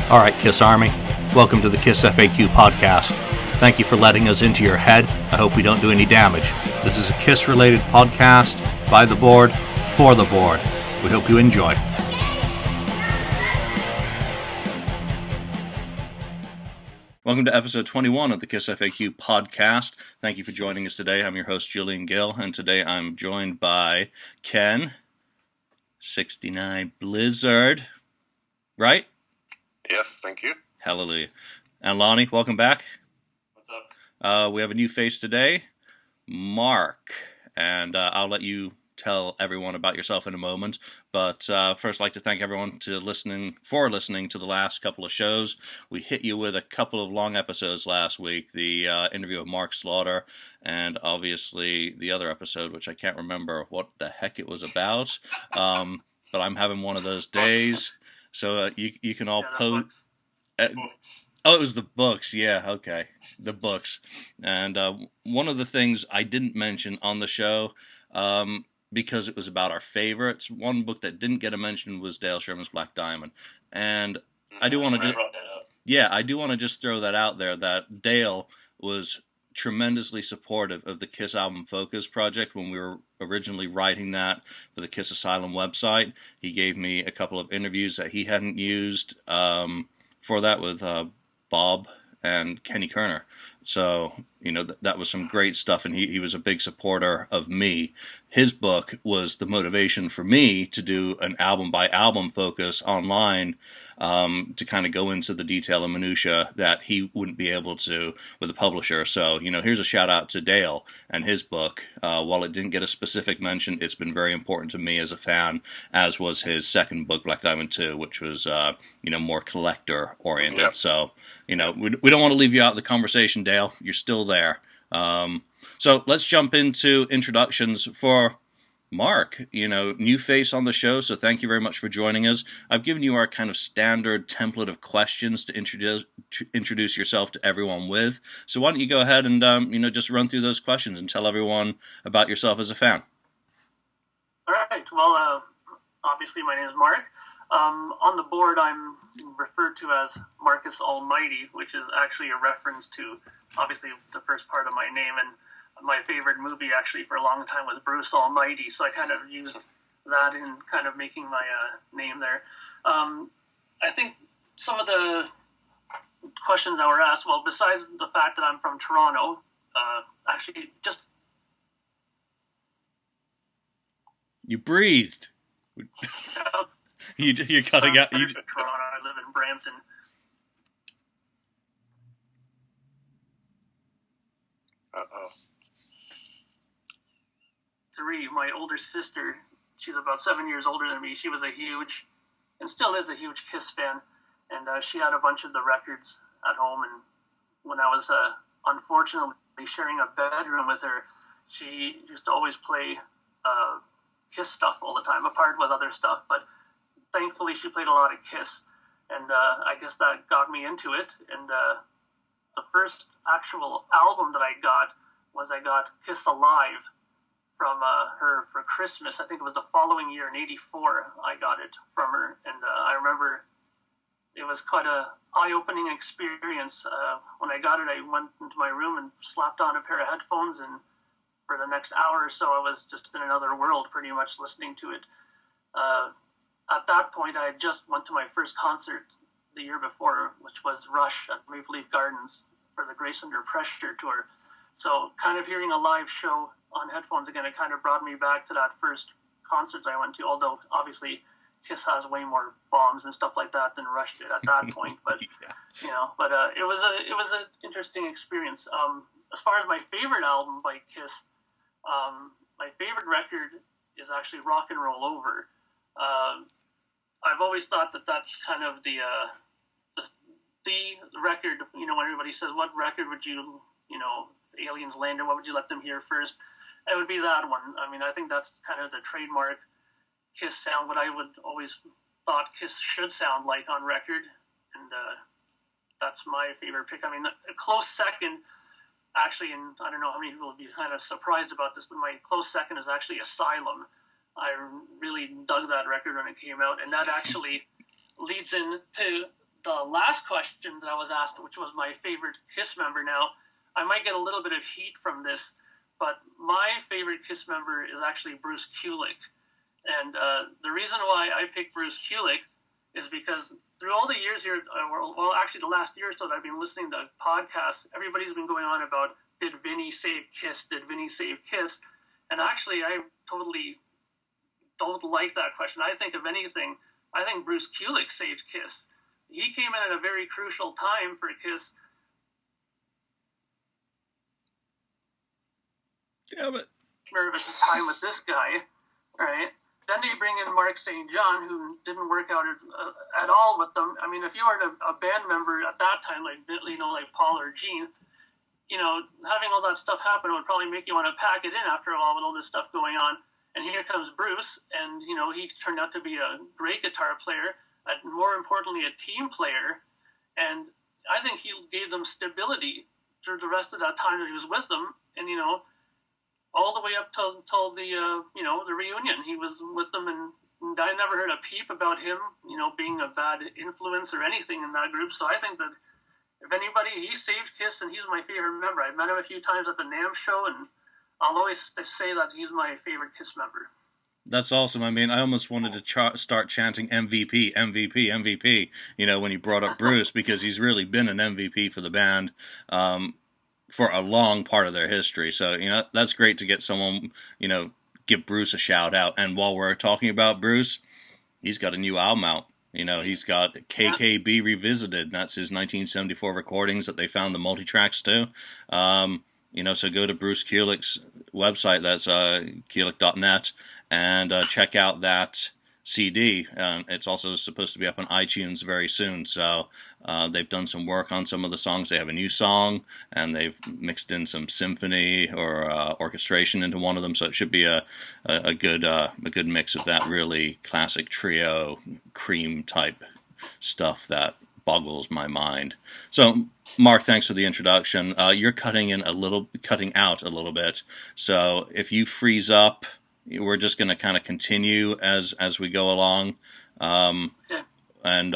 All right, Kiss Army, welcome to the KISSFAQ podcast. Thank you for letting us into your head. I hope we don't do any damage. This is a Kiss-related podcast by the board, for the board. We hope you enjoy. Welcome to episode 21 of the KISSFAQ podcast. Thank you for joining us today. I'm your host, Julian Gill, and today I'm joined by Ken, 69 Blizzard, right? Yes, thank you. Hallelujah. And Lonnie, welcome back. What's up? We have a new face today, Mark, and I'll let you tell everyone about yourself in a moment. But first, I'd like to thank everyone for listening to the last couple of shows. We hit you with a couple of long episodes last week, the interview of Mark Slaughter, and obviously the other episode, which I can't remember what the heck it was about. But I'm having one of those days. So you can all post. Books. Oh, it was the books. Yeah, okay, the books. And one of the things I didn't mention on the show, because it was about our favorites. One book that didn't get a mention was Dale Sherman's Black Diamond, and I do want to. I brought that up. Yeah, I do want to just throw that out there. That Dale was tremendously supportive of the Kiss Album Focus project when we were originally writing that for the Kiss Asylum website. He gave me a couple of interviews that he hadn't used for that with Bob and Kenny Kerner. So, you know, that was some great stuff, and he was a big supporter of me. His book was the motivation for me to do an album-by-album focus online to kind of go into the detail and minutia that he wouldn't be able to with a publisher. So, you know, here's a shout-out to Dale and his book. While it didn't get a specific mention, it's been very important to me as a fan, as was his second book, Black Diamond 2, which was, you know, more collector-oriented. Yes. So, you know, we don't want to leave you out of the conversation, Dale. You're still there. So let's jump into introductions for Mark. You know, new face on the show, so thank you very much for joining us. I've given you our kind of standard template of questions to introduce yourself to everyone with. So why don't you go ahead and, you know, just run through those questions and tell everyone about yourself as a fan. All right. Well, obviously my name is Mark. On the board, I'm referred to as Marcus Almighty, which is actually a reference to, obviously, the first part of my name. And my favorite movie, actually, for a long time was Bruce Almighty. So I kind of used that in kind of making my name there. I think some of the questions that were asked, well, besides the fact that I'm from Toronto, actually, just... You breathed. You're cutting out. Toronto. I live in Brampton. Uh-oh. 3, my older sister, she's about 7 years older than me. She was a huge, and still is a huge Kiss fan, and she had a bunch of the records at home. And when I was unfortunately sharing a bedroom with her, she used to always play Kiss stuff all the time, apart with other stuff. But thankfully, she played a lot of Kiss, and I guess that got me into it. And the first actual album that I got Kiss Alive from her for Christmas. I think it was the following year in '84. I got it from her, and I remember it was quite a eye-opening experience. When I got it, I went into my room and slapped on a pair of headphones, and for the next hour or so, I was just in another world, pretty much listening to it. At that point, I just went to my first concert the year before, which was Rush at Maple Leaf Gardens for the Grace Under Pressure tour. So kind of hearing a live show on headphones again, it kind of brought me back to that first concert I went to, although obviously Kiss has way more bombs and stuff like that than Rush did at that point. But, yeah. You know, but it was an interesting experience. As far as my favorite album by Kiss, my favorite record is actually Rock and Roll Over. I've always thought that that's kind of the record, you know, when everybody says, what record would you know, if aliens landed, what would you let them hear first? It would be that one. I mean, I think that's kind of the trademark Kiss sound, what I would always thought Kiss should sound like on record, and that's my favorite pick. I mean, a close second, actually, and I don't know how many people would be kind of surprised about this, but my close second is actually Asylum. I really dug that record when it came out, and that actually leads into the last question that I was asked, which was my favorite KISS member now, I might get a little bit of heat from this, but my favorite KISS member is actually Bruce Kulick. And the reason why I picked Bruce Kulick is because through all the years here, well, actually the last year or so that I've been listening to podcasts, everybody's been going on about, did Vinny save KISS? Did Vinny save KISS? And actually, I totally don't like that question. I think, if anything, I think Bruce Kulick saved KISS. He came in at a very crucial time for KISS. Yeah, but At the time with this guy, right? Then they bring in Mark St. John, who didn't work out at all with them. I mean, if you were a band member at that time, like Paul or Gene, having all that stuff happen would probably make you want to pack it in after a while with all this stuff going on. And here comes Bruce, and he turned out to be a great guitar player, more importantly, a team player, and I think he gave them stability through the rest of that time that he was with them, and all the way up till the the reunion. He was with them, and I never heard a peep about him, being a bad influence or anything in that group. So I think that if anybody, he saved KISS, and he's my favorite member. I've met him a few times at the NAMM show, and I'll always say that he's my favorite KISS member. that's awesome. I mean, I almost wanted to start chanting MVP, MVP, MVP, when you brought up Bruce, because he's really been an MVP for the band for a long part of their history. So, that's great to get someone, give Bruce a shout out. And while we're talking about Bruce, he's got a new album out. He's got KKB Revisited. That's his 1974 recordings that they found the multi-tracks to. So go to Bruce Kulick's website, that's kulick.net, and check out that CD. It's also supposed to be up on iTunes very soon, so they've done some work on some of the songs. They have a new song, and they've mixed in some symphony or orchestration into one of them, so it should be a good mix of that really classic trio, cream type stuff that boggles my mind. So, Mark, thanks for the introduction. You're cutting out a little bit, so if you freeze up, we're just going to kind of continue as we go along. Yeah. And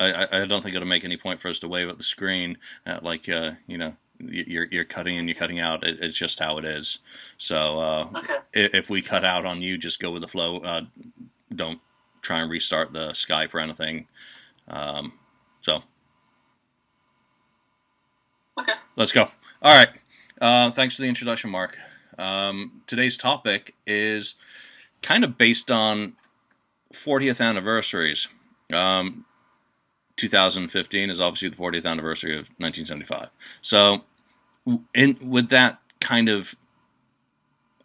I don't think it'll make any point for us to wave at the screen you're cutting and you're cutting out. It's just how it is. So Okay. If we cut out on you, just go with the flow. Don't try and restart the Skype or anything. So Okay. let's go. All right. Thanks for the introduction, Mark. Today's topic is kind of based on 40th anniversaries. 2015 is obviously the 40th anniversary of 1975. So, with that kind of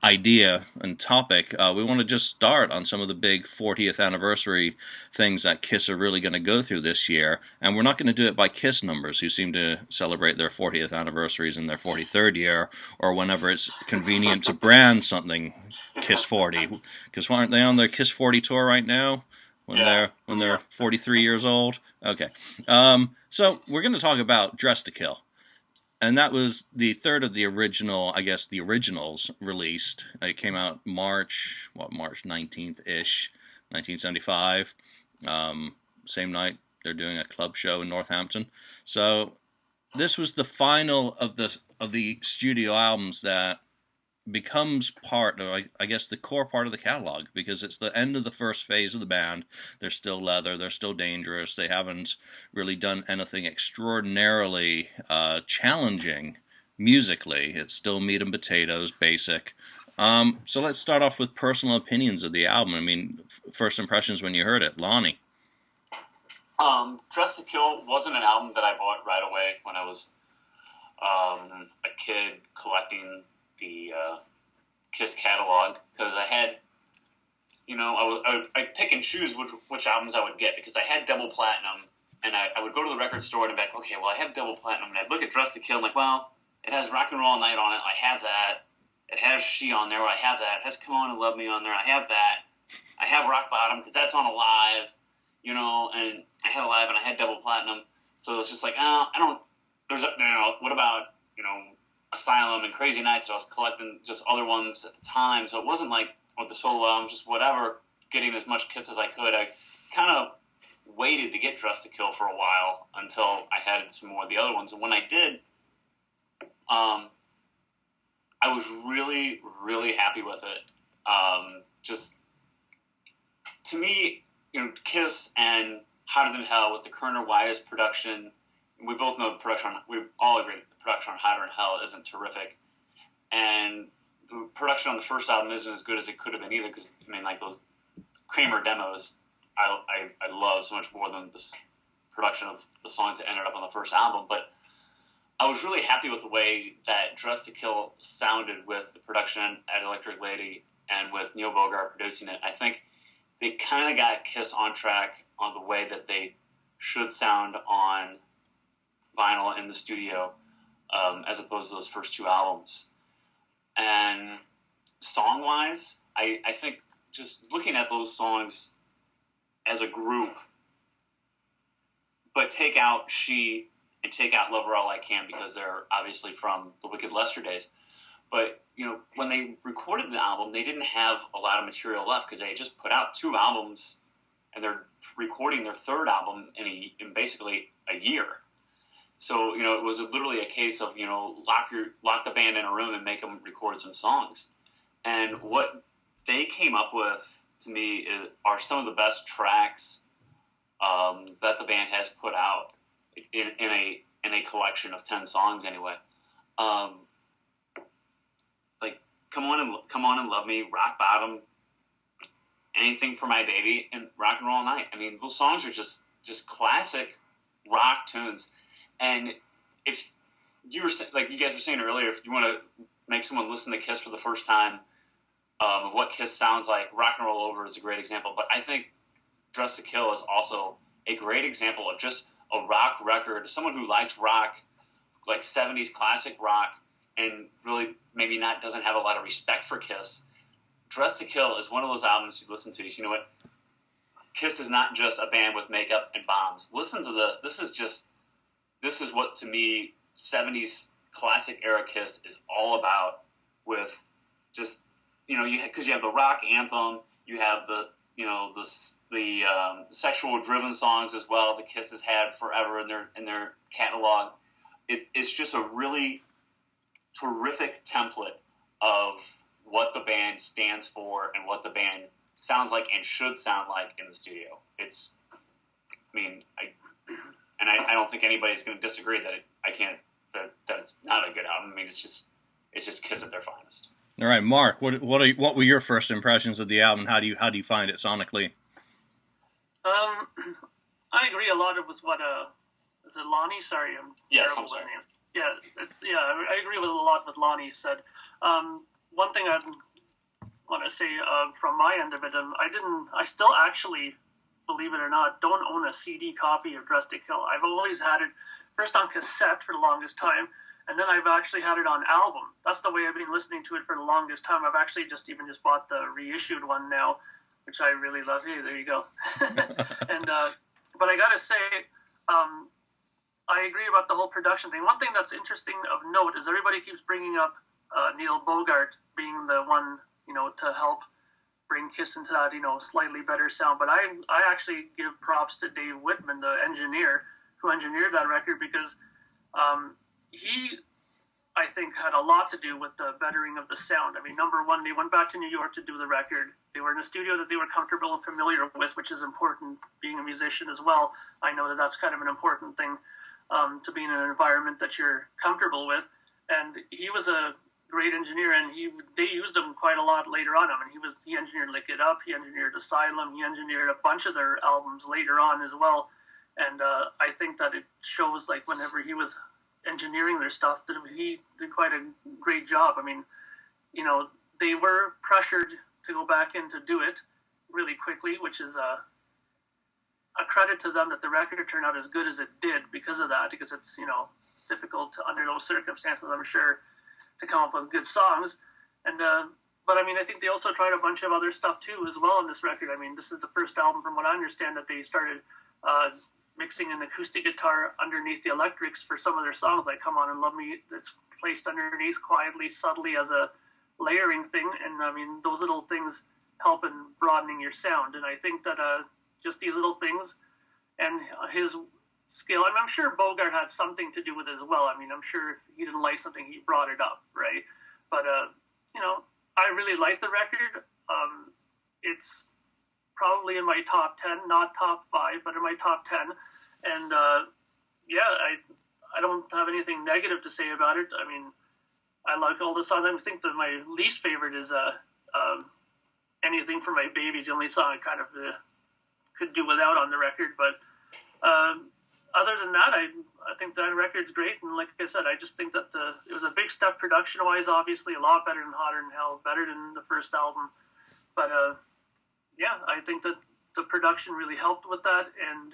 idea and topic, we want to just start on some of the big 40th anniversary things that KISS are really going to go through this year. And we're not going to do it by KISS numbers, who seem to celebrate their 40th anniversaries in their 43rd year, or whenever it's convenient to brand something KISS 40. Because aren't they on their KISS 40 tour right now? When they're 43 years old? Okay. So we're going to talk about Dress to Kill. And that was the third of the original, I guess, the originals released. It came out March 19th-ish, 1975. Same night, they're doing a club show in Northampton. So this was the final of the studio albums that becomes part of, I guess, the core part of the catalog, because it's the end of the first phase of the band. They're still leather, they're still dangerous, they haven't really done anything extraordinarily challenging musically. It's still meat and potatoes, basic. So let's start off with personal opinions of the album. I mean, first impressions when you heard it. Lonnie? Dress to Kill wasn't an album that I bought right away when I was a kid collecting the KISS catalog, because I had, I'd pick and choose which albums I would get, because I had double platinum, and I would go to the record store and be like, okay, well, I have double platinum, and I'd look at Dress to Kill and like, well, it has Rock and Roll All Night on it, I have that. It has She on there, I have that. It has Come On and Love Me on there, I have that. I have Rock Bottom, because that's on Alive, and I had Alive and I had double platinum, so it's just like, I don't, what about, Asylum and Crazy Nights that I was collecting, just other ones at the time, so it wasn't like with the solo album, just whatever, getting as much KISS as I could. I kind of waited to get Dressed to Kill for a while until I had some more of the other ones. And when I did, I was really, really happy with it. Just, to me, Kiss and Hotter Than Hell with the Kerner Wise production, we both know we all agree that the production on Hotter Than Hell isn't terrific. And the production on the first album isn't as good as it could have been either, because, those Kramer demos, I love so much more than this production of the songs that ended up on the first album. But I was really happy with the way that Dressed to Kill sounded with the production at Electric Lady and with Neil Bogart producing it. I think they kind of got Kiss on track on the way that they should sound on vinyl in the studio, as opposed to those first two albums. And song-wise, I think just looking at those songs as a group, but take out She and take out Love Her All I Can, because they're obviously from the Wicked Lester days. But, when they recorded the album, they didn't have a lot of material left, because they had just put out two albums, and they're recording their third album in basically a year. So, it was literally a case of, lock the band in a room and make them record some songs. And what they came up with, to me, are some of the best tracks that the band has put out in a collection of 10 songs anyway. Like Come On and Love Me, Rock Bottom, Anything for My Baby, and Rock and Roll All Night. Those songs are just classic rock tunes. And if you were, like you guys were saying earlier, if you want to make someone listen to Kiss for the first time, of what Kiss sounds like, Rock and Roll Over is a great example. But I think Dressed to Kill is also a great example of just a rock record. Someone who likes rock, like 70s classic rock, and really maybe doesn't have a lot of respect for Kiss. Dressed to Kill is one of those albums you listen to. You know what? Kiss is not just a band with makeup and bombs. Listen to this. This is what, to me, 70s classic era Kiss is all about, with just, because you have the rock anthem, you have the sexual driven songs as well that Kiss has had forever in their catalog. It's just a really terrific template of what the band stands for and what the band sounds like and should sound like in the studio. I don't think anybody's going to disagree that it's not a good album. It's just Kiss at their finest. All right, Mark, what were your first impressions of the album? How do you find it sonically? I agree a lot with what is it Lonnie? Sorry, I'm yes, terrible I'm sorry. with names. I agree with a lot with Lonnie said. One thing I want to say from my end of it, I still actually, believe it or not, don't own a CD copy of Dressed to Kill. I've always had it first on cassette for the longest time, and then I've actually had it on album. That's the way I've been listening to it for the longest time. I've actually just bought the reissued one now, which I really love. Hey, there you go. And but I gotta say, I agree about the whole production thing. One thing that's interesting of note is everybody keeps bringing up Neil Bogart being the one, to help bring Kiss into that, slightly better sound. But I actually give props to Dave Whitman, the engineer, who engineered that record, because he, I think, had a lot to do with the bettering of the sound. Number one, they went back to New York to do the record. They were in a studio that they were comfortable and familiar with, which is important being a musician as well. I know that that's kind of an important thing, to be in an environment that you're comfortable with. And he was a great engineer, and they used him quite a lot later on. He engineered Lick It Up, he engineered Asylum, he engineered a bunch of their albums later on as well. And I think that it shows, like, whenever he was engineering their stuff, that he did quite a great job. They were pressured to go back in to do it really quickly, which is a credit to them that the record turned out as good as it did because of that, because it's, difficult under those circumstances, I'm sure, to come up with good songs. And but I think they also tried a bunch of other stuff too as well on this record. This is the first album, from what I understand, that they started mixing an acoustic guitar underneath the electrics for some of their songs, like Come On and Love Me. It's placed underneath quietly, subtly, as a layering thing. And those little things help in broadening your sound. And I think that just these little things and his skill. I mean, I'm sure Bogart had something to do with it as well. I mean, I'm sure if he didn't like something, he brought it up, right? But I really like the record. It's probably in my top 10, not top 5, but in my top 10. And I don't have anything negative to say about it. I mean, I like all the songs. I think that my least favorite is Anything for My Baby is the only song I kind of could do without on the record. But other than that, I think that record's great. And like I said, I just think that it was a big step production-wise, obviously, a lot better than Hotter Than Hell, better than the first album. But I think that the production really helped with that. And,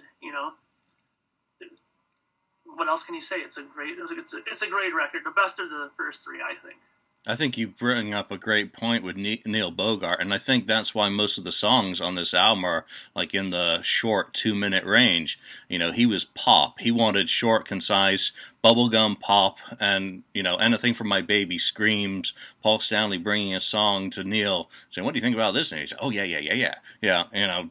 what else can you say? It's a great record. The best of the first 3, I think. I think you bring up a great point with Neil Bogart, and I think that's why most of the songs on this album are like in the short 2-minute range. He was pop. He wanted short, concise, bubblegum pop, and, Anything from My Baby screams Paul Stanley bringing a song to Neil, saying, "What do you think about this?" And he said, "Oh, yeah,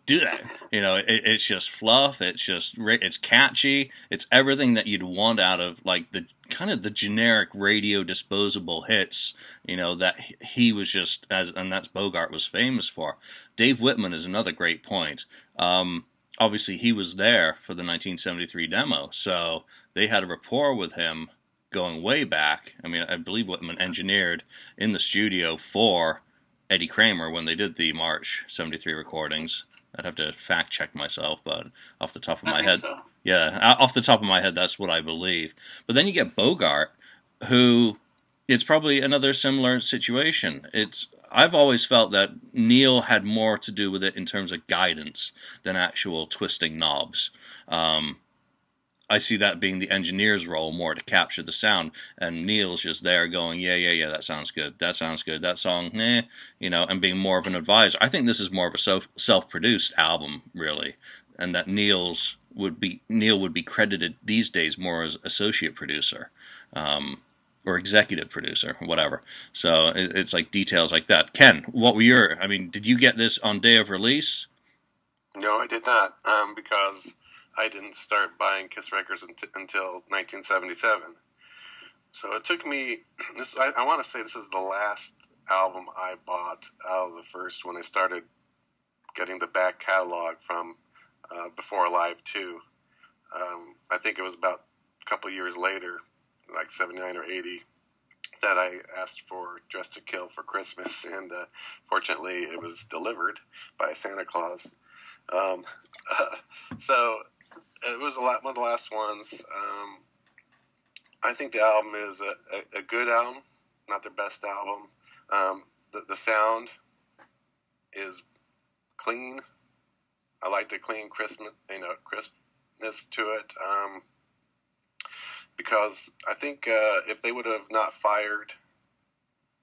do that." It's just fluff. It's catchy. It's everything that you'd want out of, like, the kind of the generic radio disposable hits, that he was and that's Bogart was famous for. Dave Whitman is another great point. Obviously, he was there for the 1973 demo, so they had a rapport with him going way back. I mean, I believe Whitman engineered in the studio for Eddie Kramer when they did the March 73 recordings. I'd have to fact check myself, but off the top of my head, so. Yeah, off the top of my head, that's what I believe. But then you get Bogart, who it's probably another similar situation. I've always felt that Neil had more to do with it in terms of guidance than actual twisting knobs. I see that being the engineer's role more to capture the sound, and Neil's just there going, yeah, that sounds good, that song, and being more of an advisor. I think this is more of a self-produced album, really, and that Neil would be credited these days more as associate producer, or executive producer, whatever. So it's like details like that. Ken, did you get this on day of release? No, I did not, because I didn't start buying Kiss records until 1977. So it took me, I want to say this is the last album I bought out of the first when I started getting the back catalog from Before Alive 2. I think it was about a couple years later, like 79 or 80, that I asked for Dress to Kill for Christmas, and fortunately it was delivered by Santa Claus. So it was one of the last ones. I think the album is a good album, not their best album. The sound is clean. I like the clean crispness to it. Because I think if they would have not fired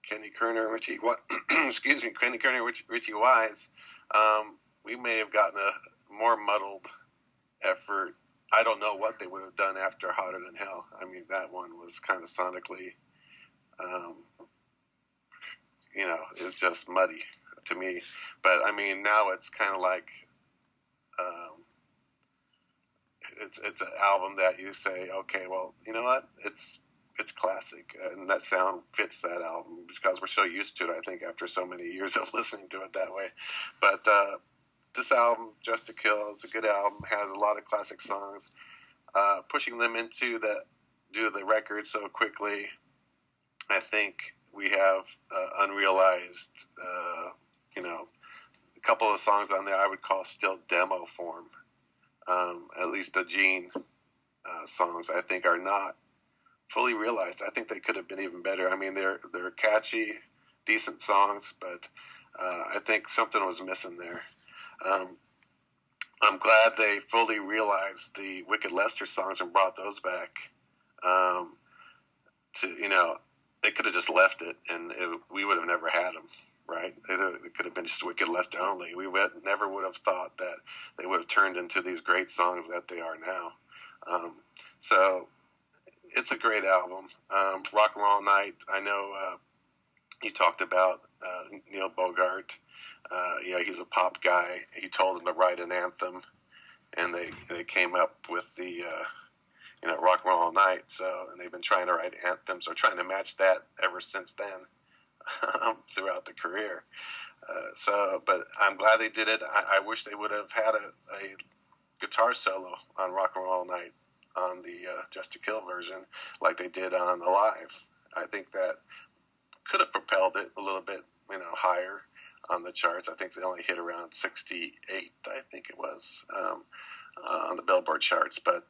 Kenny Kerner and Richie Wise, we may have gotten a more muddled effort. I don't know what they would have done after Hotter Than Hell. I mean, that one was kind of sonically, it was just muddy to me. But I mean, now it's kind of like, it's an album that you say, okay, well, you know what? It's classic, and that sound fits that album because we're so used to it, I think, after so many years of listening to it that way. But this album, Just to Kill, is a good album, has a lot of classic songs. Pushing them into do the record so quickly, I think we have unrealized, a couple of songs on there I would call still demo form. At least the Gene songs, I think, are not fully realized. I think they could have been even better. I mean, they're catchy, decent songs, but I think something was missing there. I'm glad they fully realized the Wicked Lester songs and brought those back. They could have just left it, and we would have never had them. Right? It could have been just Wicked Lester only. We never would have thought that they would have turned into these great songs that they are now. So it's a great album. Rock and Roll Night, I know you talked about Neil Bogart. He's a pop guy. He told him to write an anthem, and they came up with the Rock and Roll All Night. So, and they've been trying to write anthems or trying to match that ever since then throughout the career. But I'm glad they did it. I wish they would have had a guitar solo on Rock and Roll All Night on the Just to Kill version like they did on Alive. I think that could have propelled it a little bit, higher on the charts. I think they only hit around 68, I think it was, on the Billboard charts. But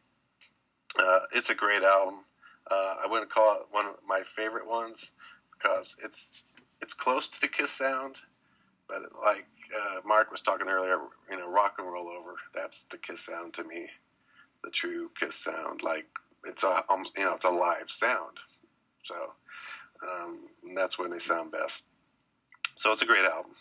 it's a great album. I wouldn't call it one of my favorite ones because it's close to the Kiss sound, but like Mark was talking earlier, Rock and Roll Over, that's the Kiss sound to me, the true Kiss sound. Like it's it's a live sound. So and that's when they sound best. So it's a great album.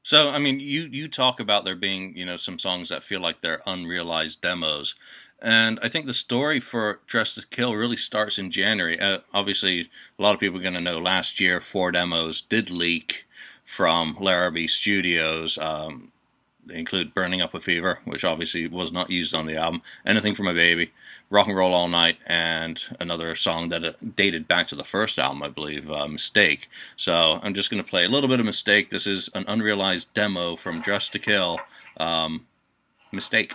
So, I mean, you talk about there being, some songs that feel like they're unrealized demos. And I think the story for Dress to Kill really starts in January. Obviously, a lot of people are going to know last year 4 demos did leak from Larrabee Studios. They include Burning Up with Fever, which obviously was not used on the album, Anything for My Baby, Rock and Roll All Night, and another song that dated back to the first album, I believe, Mistake. So I'm just going to play a little bit of Mistake. This is an unrealized demo from Dress to Kill, Mistake.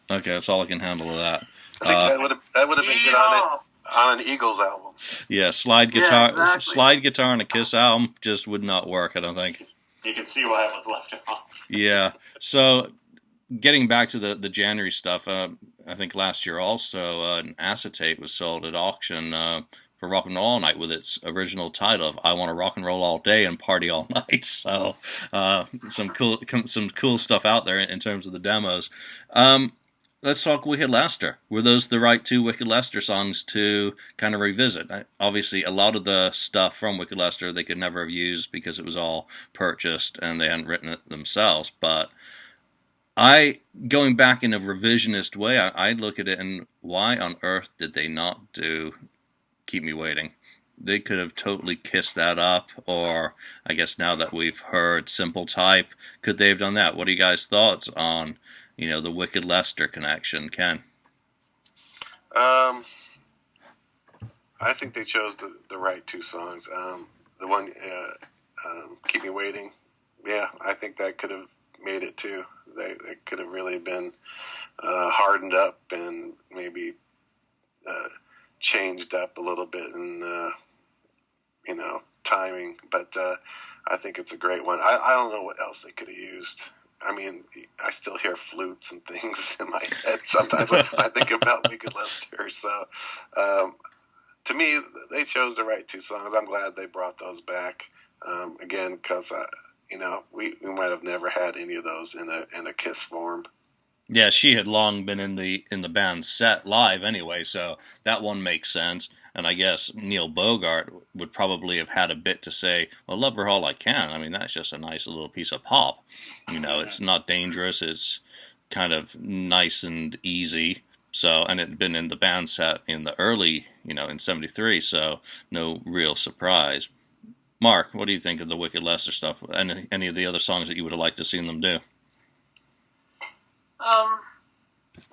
Okay, that's all I can handle of that. I think that would have been good on an Eagles album. Yeah, slide guitar, Yeah, exactly. Slide guitar on a Kiss album just would not work, I don't think. You can see why it was left off. Yeah. So, getting back to the January stuff, I think last year also an acetate was sold at auction for Rock and Roll All Night with its original title of "I Want to Rock and Roll All Day and Party All Night." So, some cool stuff out there in terms of the demos. Let's talk Wicked Lester. Were those the right 2 Wicked Lester songs to kind of revisit? Obviously, a lot of the stuff from Wicked Lester they could never have used because it was all purchased and they hadn't written it themselves. But going back in a revisionist way, I look at it and why on earth did they not do Keep Me Waiting? They could have totally kissed that up, or I guess now that we've heard Simple Type, could they have done that? What are you guys' thoughts on the Wicked Lester connection, Ken? I think they chose the right 2 songs. The one, Keep Me Waiting, yeah, I think that could have made it too. They could have really been hardened up and maybe changed up a little bit in, timing. But I think it's a great one. I don't know what else they could have used. I mean, I still hear flutes and things in my head sometimes when I think about Wicked Lester. So, to me, they chose the right 2 songs. I'm glad they brought those back again because we might have never had any of those in a Kiss form. Yeah, she had long been in the band's set live anyway, so that one makes sense. And I guess Neil Bogart would probably have had a bit to say, well, Love Her All I Can. I mean, that's just a nice little piece of pop. It's not dangerous. It's kind of nice and easy. So, and it had been in the band set in the early, in 73, so no real surprise. Mark, what do you think of the Wicked Lester stuff? Any of the other songs that you would have liked to see them do?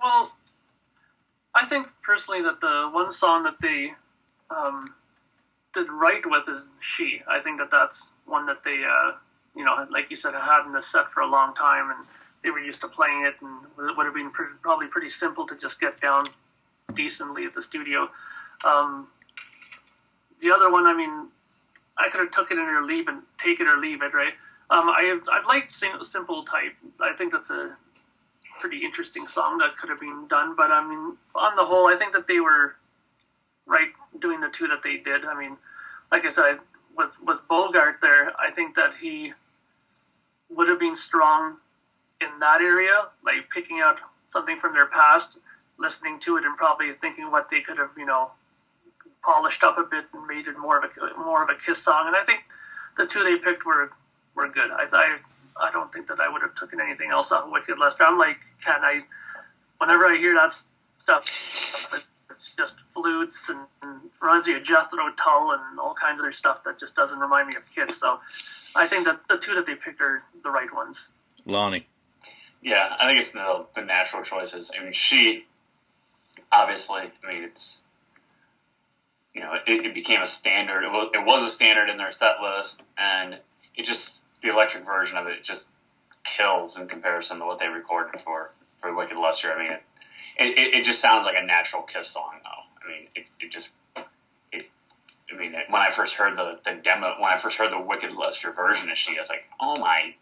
Well, I think personally that the one song that they did right with is She. I think that's one that they, like you said, had in the set for a long time, and they were used to playing it, and it would have been probably pretty simple to just get down decently at the studio. The other one, I mean, I could have took it or leave and take it or leave it, right? I'd like Simple Type. I think that's a pretty interesting song that could have been done, but I mean, on the whole, I think that they were right doing the 2 that they did. I mean, like I said, with Bogart there, I think that he would have been strong in that area, like picking out something from their past, listening to it, and probably thinking what they could have, polished up a bit and made it more of a Kiss song. And I think the two they picked were good. I don't think that I would have taken anything else off of Wicked Lester. I'm like Ken. Whenever I hear that stuff, it's just flutes and reminds me of Jethro Tull and all kinds of other stuff that just doesn't remind me of Kiss. So I think that the two that they picked are the right ones. Lonnie. Yeah, I think it's the natural choices. I mean, she obviously. I mean, it's it became a standard. It was a standard in their set list, and it just the electric version of it just kills in comparison to what they recorded for Wicked Lester. I mean, it just sounds like a natural Kiss song, though. I mean, when I first heard the demo, when I first heard the Wicked Lester version of She, I was like, oh my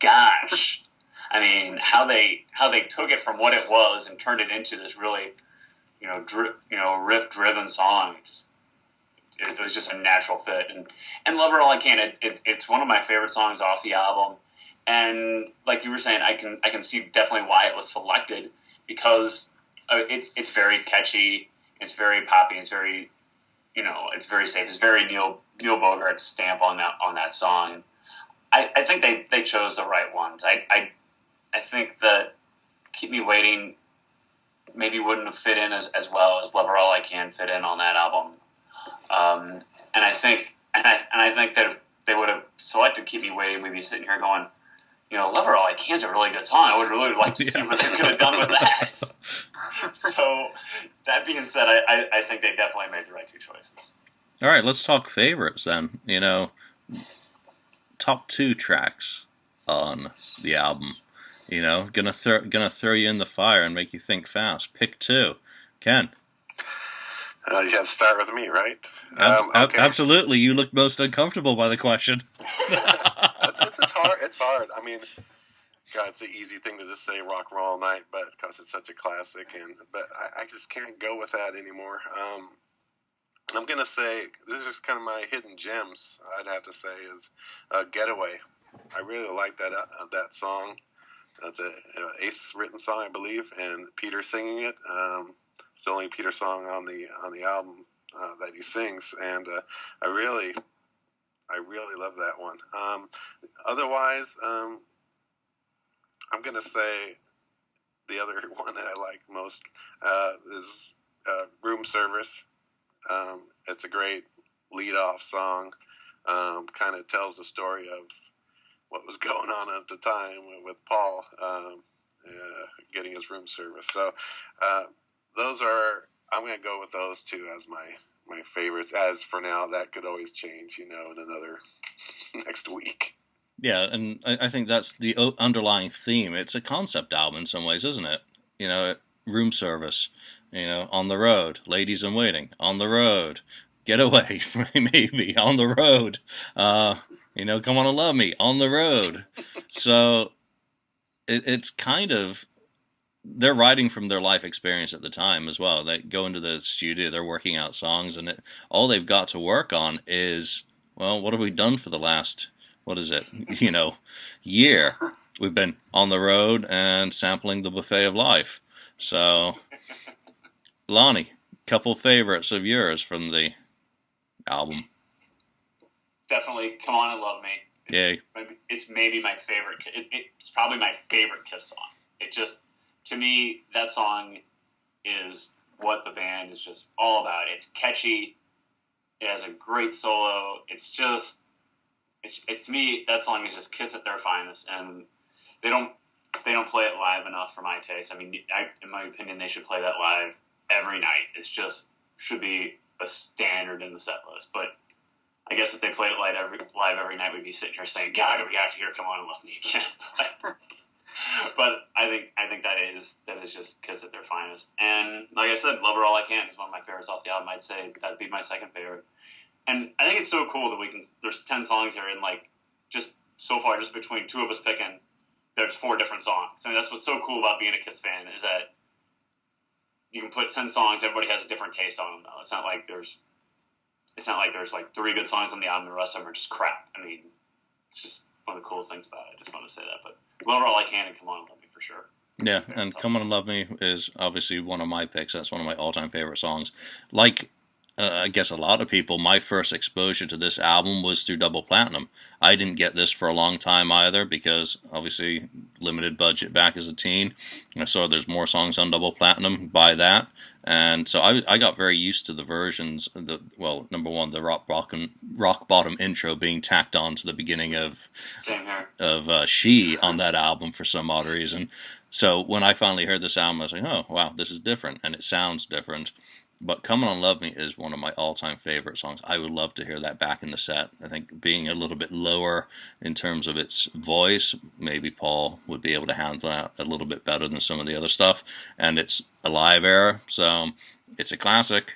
gosh. I mean, how they took it from what it was and turned it into this really, riff-driven song. It was just a natural fit. And Love Her All I Can, it's one of my favorite songs off the album. And like you were saying, I can see definitely why it was selected, because it's very catchy, it's very poppy, it's very, it's very safe. It's very Neil Bogart's stamp on that song. I think they chose the right ones. I think that Keep Me Waiting maybe wouldn't have fit in as well as Love Her All I Can fit in on that album. And I think that if they would have selected Keep Me Waiting, we'd be sitting here going, Love Her All I Can is a really good song. I would really like to see what they could have done with that. So that being said, I think they definitely made the right two choices. All right, let's talk favorites then. Top 2 tracks on the album. Gonna throw you in the fire and make you think fast. Pick 2. Ken. You had to start with me, right? Okay. Absolutely. You look most uncomfortable by the question. It's hard. I mean, God, it's an easy thing to just say Rock and Roll All Night, but because it's such a classic, but I just can't go with that anymore. I'm gonna say this is kind of my hidden gems. I'd have to say is Getaway. I really like that song. It's an Ace written song, I believe, and Peter singing it. It's the only Peter song on the album that he sings, and I really love that one. Otherwise, I'm gonna say the other one that I like most is Room Service. It's a great lead-off song. Kind of tells the story of what was going on at the time with Paul getting his room service. So I'm going to go with those two as my favorites. As for now, that could always change, in another next week. Yeah, and I think that's the underlying theme. It's a concept album in some ways, isn't it? Room Service, On the Road, Ladies in Waiting, On the Road, Getaway, maybe, On the Road, Come On and Love Me, On the Road. So it's kind of, they're writing from their life experience at the time as well. They go into the studio, they're working out songs, and all they've got to work on is, well, what have we done for the last, year? We've been on the road and sampling the buffet of life. So, Lonnie, couple favorites of yours from the album? Definitely Come On and Love Me. It's maybe my favorite. It's probably my favorite Kiss song. It just, to me, that song is what the band is just all about. It's catchy. It has a great solo. It's just, it's to me, that song is just Kiss at their finest. And they don't play it live enough for my taste. I mean, in my opinion, they should play that live every night. It's just should be the standard in the set list. But I guess if they played it live every night, we'd be sitting here saying, God, do we have to hear Come On and Love Me again? But I think that is just Kiss at their finest. And like I said, Love Her All I Can is one of my favorites off the album. I'd say that'd be my second favorite. And I think it's so cool that there's 10 songs here, and like just so far, just between two of us picking, there's 4 different songs. And that's what's so cool about being a Kiss fan, is that you can put 10 songs, everybody has a different taste on them though. It's not like there's like 3 good songs on the album and the rest of them are just crap. I mean, it's just one of the coolest things about it. I just want to say that. But Love Her All I Can and Come On and Love Me for sure. Yeah, and Come On and Love Me is obviously one of my picks. That's one of my all-time favorite songs. Like I guess a lot of people, my first exposure to this album was through Double Platinum. I didn't get this for a long time either because obviously limited budget back as a teen. I saw there's more songs on Double Platinum by that. And so I got very used to the versions. Number one, the rock bottom intro being tacked on to the beginning of She on that album for some odd reason. So when I finally heard this album, I was like, oh, wow, this is different, and it sounds different. But Come On Love Me is one of my all-time favorite songs. I would love to hear that back in the set. I think being a little bit lower in terms of its voice, maybe Paul would be able to handle that a little bit better than some of the other stuff. And it's a live era, so it's a classic.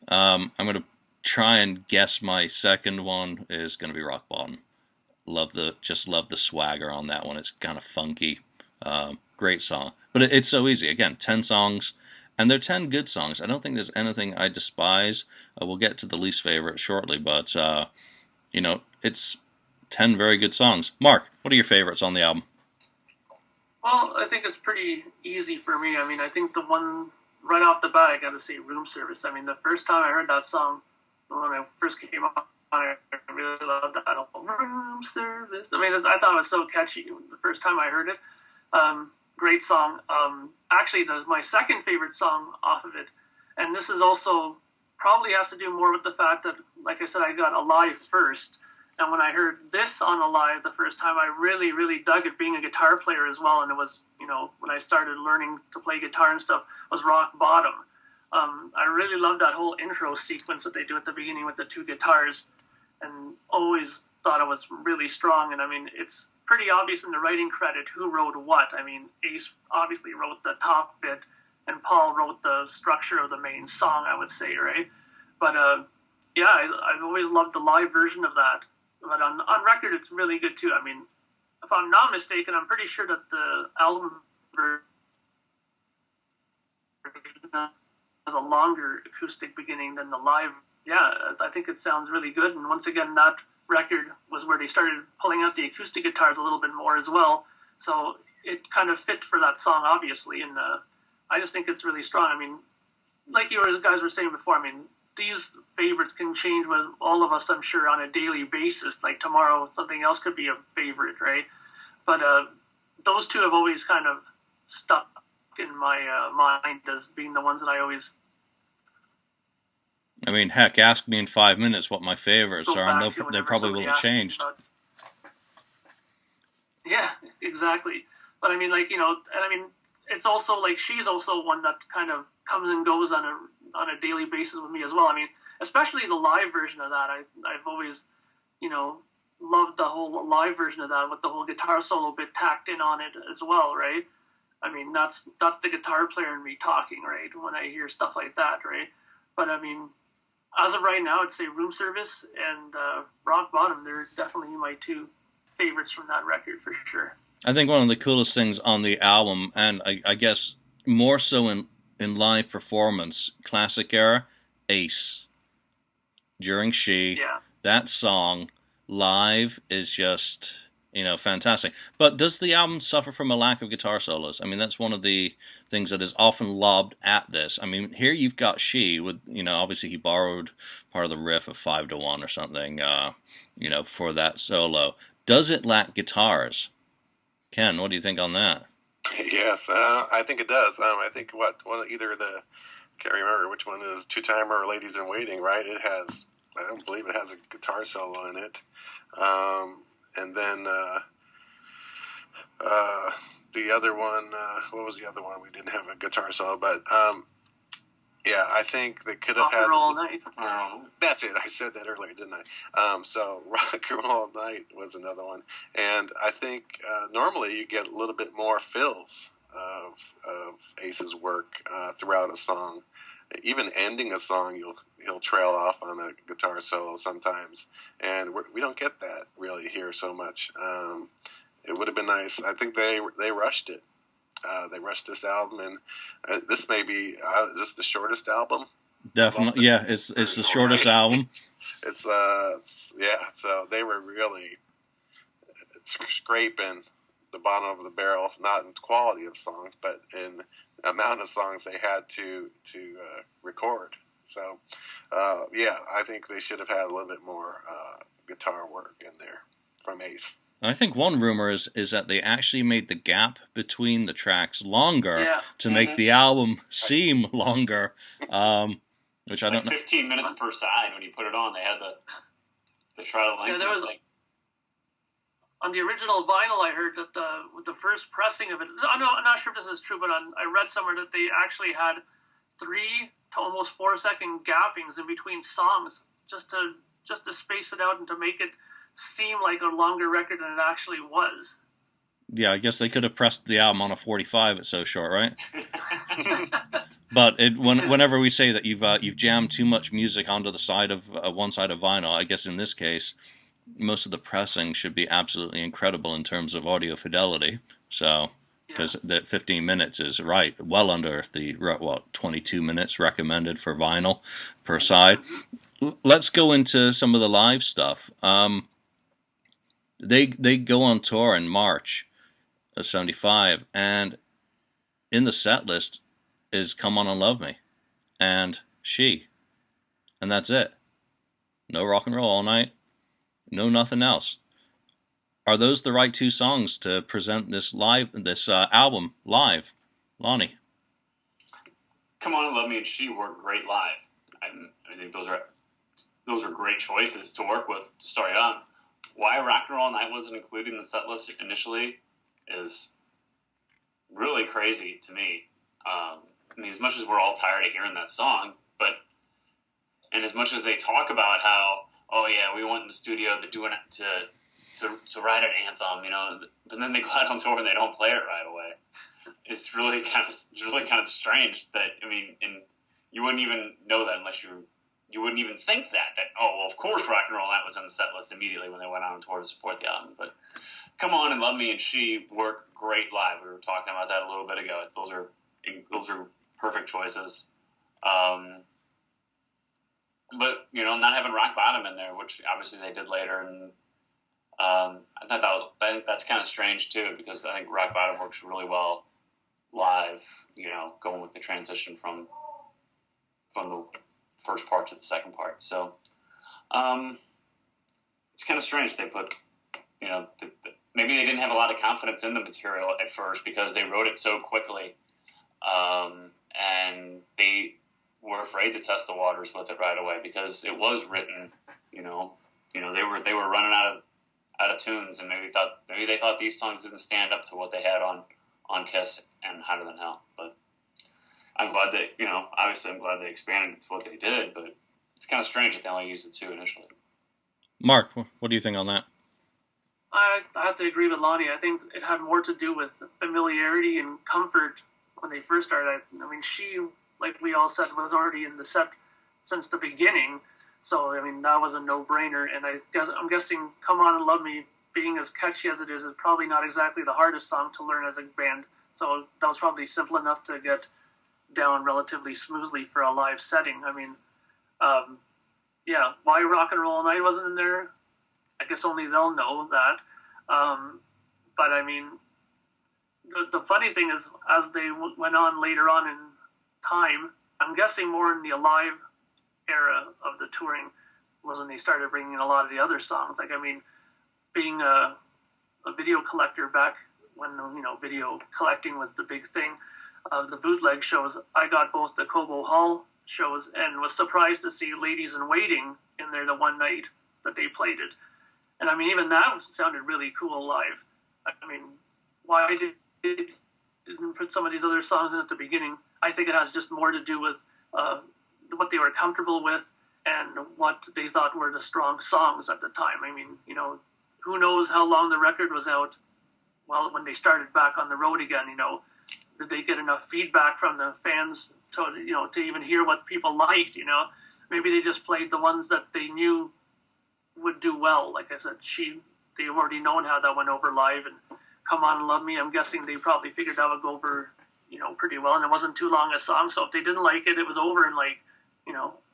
I'm going to try and guess my second one is going to be Rock Bottom. Just love the swagger on that one. It's kind of funky. Great song. But it's so easy. Again, 10 songs. And they're 10 good songs. I don't think there's anything I despise. We'll get to the least favorite shortly, but, it's 10 very good songs. Mark, what are your favorites on the album? Well, I think it's pretty easy for me. I mean, I think the one right off the bat, I got to say Room Service. I mean, the first time I heard that song, when I first came on, I really loved that whole Room Service. I mean, I thought it was so catchy the first time I heard it. Great song. Actually, my second favorite song off of it, and this is also probably has to do more with the fact that, like I said, I got Alive first, and when I heard this on Alive the first time, I really, really dug it, being a guitar player as well, and it was, when I started learning to play guitar and stuff, was Rock Bottom. I really loved that whole intro sequence that they do at the beginning with the two guitars, and always thought it was really strong, and I mean, it's pretty obvious in the writing credit who wrote what. I mean, Ace obviously wrote the top bit, and Paul wrote the structure of the main song, I would say, right? But, I've always loved the live version of that. But on record, it's really good, too. I mean, if I'm not mistaken, I'm pretty sure that the album version has a longer acoustic beginning than the live. Yeah, I think it sounds really good. And once again, that record was where they started pulling out the acoustic guitars a little bit more as well, so it kind of fit for that song, obviously, and I just think it's really strong. I mean, like you guys were saying before, I mean, these favorites can change with all of us, I'm sure, on a daily basis. Like tomorrow, something else could be a favorite, right? But those two have always kind of stuck in my mind as being the ones that I always... I mean, heck, ask me in 5 minutes what my favorites are, and they probably will have changed. Yeah, exactly. But I mean, and I mean, it's also like she's also one that kind of comes and goes on a daily basis with me as well. I mean, especially the live version of that. I've always, loved the whole live version of that with the whole guitar solo bit tacked in on it as well, right? I mean, that's the guitar player in me talking, right? When I hear stuff like that, right? But I mean, as of right now, I'd say Room Service and Rock Bottom. They're definitely my two favorites from that record for sure. I think one of the coolest things on the album, and I guess more so in live performance, classic era, Ace. During She, that song live is just, fantastic. But does the album suffer from a lack of guitar solos? I mean, that's one of the things that is often lobbed at this. I mean, here you've got She with, obviously he borrowed part of the riff of 5-1 or something, for that solo. Does it lack guitars? Ken, what do you think on that? Yes, I think it does. I think either can't remember which one is Two Timer or Ladies in Waiting, right? I don't believe it has a guitar solo in it. And then the other one, what was the other one? We didn't have a guitar solo, but I think they could have had... Rock and Roll Night. That's it. I said that earlier, didn't I? So Rock and Roll Night was another one. And I think normally you get a little bit more fills of Ace's work throughout a song. Even ending a song, he'll trail off on a guitar solo sometimes, and we don't get that really here so much. It would have been nice. I think they rushed it. They rushed this album, and this may be is this the shortest album? Definitely, yeah. It's the shortest album. It's So they were really scraping the bottom of the barrel, not in quality of songs, but in amount of songs they had to record. So, yeah, I think they should have had a little bit more guitar work in there from Ace. I think one rumor is that they actually made the gap between the tracks longer to make the album seem longer, which I don't know. 15 minutes per side when you put it on. They had the trial length. Yeah, there was on the original vinyl. I heard that with the first pressing of it, I'm not sure if this is true, but I read somewhere that they actually had 3 to almost 4 second gappings in between songs just to space it out and to make it seem like a longer record than it actually was. Yeah, I guess they could have pressed the album on a 45. It's so short, right? But whenever we say that you've jammed too much music onto the side of one side of vinyl, I guess in this case, most of the pressing should be absolutely incredible in terms of audio fidelity. So, because that 15 minutes is well under the 22 minutes recommended for vinyl per side. Let's go into some of the live stuff. They go on tour in March of '75, and in the set list is "Come On and Love Me" and "She," and that's it. No Rock and Roll All Night, no nothing else. Are those the right 2 songs to present this album live, Lonnie? "Come On and Love Me" and "She" work great live. I think those are great choices to work with to start on. Why Rock and Roll All Night wasn't included in the set list initially is really crazy to me. I mean, as much as we're all tired of hearing that song, and as much as they talk about how, we went in the studio to write an anthem, but then they go out on tour and they don't play it right away. It's really kind of strange that, and you wouldn't even know that unless you wouldn't even think that of course Rock and Roll Night was on the set list immediately when they went on tour to support the album. But Come On and Love Me and She work great live. We were talking about that a little bit ago. Those are perfect choices. But not having Rock Bottom in there, which obviously they did later, and I think that's kind of strange too, because I think Rock Bottom works really well live. Going with the transition from the first part to the second part. So it's kind of strange they put, maybe they didn't have a lot of confidence in the material at first because they wrote it so quickly, and they were afraid to test the waters with it right away because it was written, they were running out of tunes, and maybe they thought these songs didn't stand up to what they had on Kiss and Hotter Than Hell. But I'm glad that, obviously I'm glad they expanded it to what they did, but it's kind of strange that they only used the 2 initially. Mark, what do you think on that? I have to agree with Lonnie. I think it had more to do with familiarity and comfort when they first started. She, like we all said, was already in the set since the beginning, so that was a no-brainer. And I'm guessing "Come On and Love Me," being as catchy as it is probably not exactly the hardest song to learn as a band. So that was probably simple enough to get down relatively smoothly for a live setting. Why Rock and Roll All Night wasn't in there, I guess only they'll know that. But the funny thing is, as they went on later on in time, I'm guessing more in the Alive era of the touring was when they started bringing in a lot of the other songs. Being a video collector back when video collecting was the big thing, the bootleg shows, I got both the Cobo Hall shows and was surprised to see Ladies in Waiting in there the one night that they played it. And even that sounded really cool live. Why didn't put some of these other songs in at the beginning? I think it has just more to do with what they were comfortable with and what they thought were the strong songs at the time. Who knows how long the record was out? Well, when they started back on the road again, did they get enough feedback from the fans to even hear what people liked? Maybe they just played the ones that they knew would do well. Like I said, they've already known how that went over live, and Come On and Love Me, I'm guessing they probably figured that would go over, pretty well, and it wasn't too long a song, so if they didn't like it, it was over in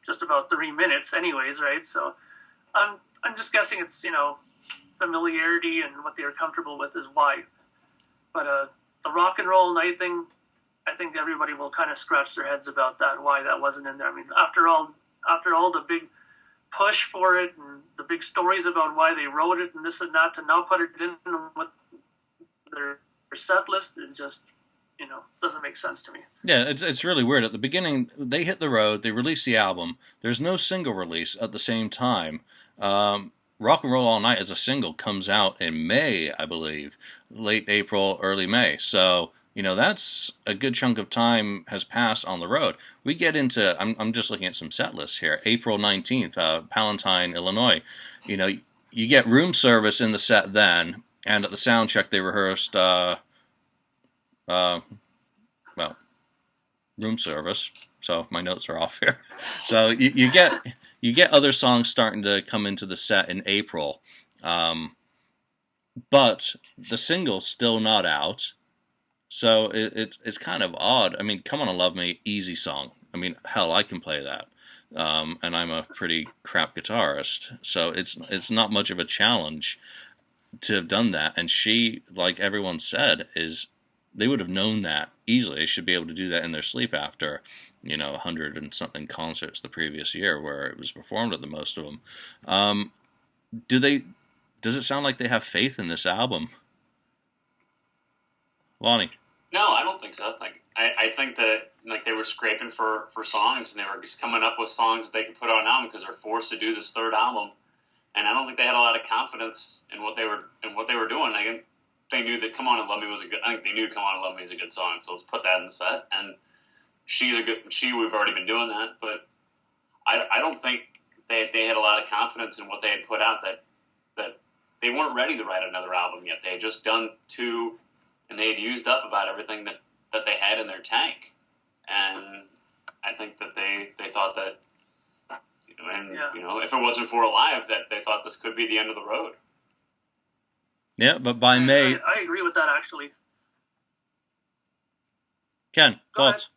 just about 3 minutes anyways, right? So I'm just guessing it's, familiarity and what they're comfortable with is why. But the Rock and Roll Night thing, I think everybody will kind of scratch their heads about that, why that wasn't in there. I mean, after all the big push for it and the big stories about why they wrote it and this and that, to now put it in with their set list, it just, doesn't make sense to me. Yeah, it's really weird. At the beginning, they hit the road, they released the album. There's no single release at the same time. Rock and Roll All Night as a single comes out in May, I believe, late April, early May. So, that's a good chunk of time has passed on the road. We get into, I'm just looking at some set lists here. April 19th, Palatine, Illinois. You get Room Service in the set then, and at the sound check they rehearsed, Room Service. So my notes are off here. So you get other songs starting to come into the set in April, but the single's still not out. So it's kind of odd. I mean, Come On and Love Me, easy song. I mean, hell, I can play that, and I'm a pretty crap guitarist. So it's not much of a challenge to have done that. And she, like everyone said, they would have known that easily. They should be able to do that in their sleep after, 100 and something concerts the previous year where it was performed at the most of them. Does it sound like they have faith in this album? Lonnie? No, I don't think so. I think that they were scraping for songs, and they were just coming up with songs that they could put on an album because they're forced to do this third album. And I don't think they had a lot of confidence in what they were doing. They knew that "Come On and Love Me" was a good. I think they knew "Come On and Love Me" is a good song, so let's put that in the set. And we've already been doing that, but I don't think they had a lot of confidence in what they had put out. That they weren't ready to write another album yet. They had just done 2, and they had used up about everything that they had in their tank. And I think that they thought that, if it wasn't for Alive, that they thought this could be the end of the road. Yeah, but by May... I agree with that, actually. Ken, thoughts?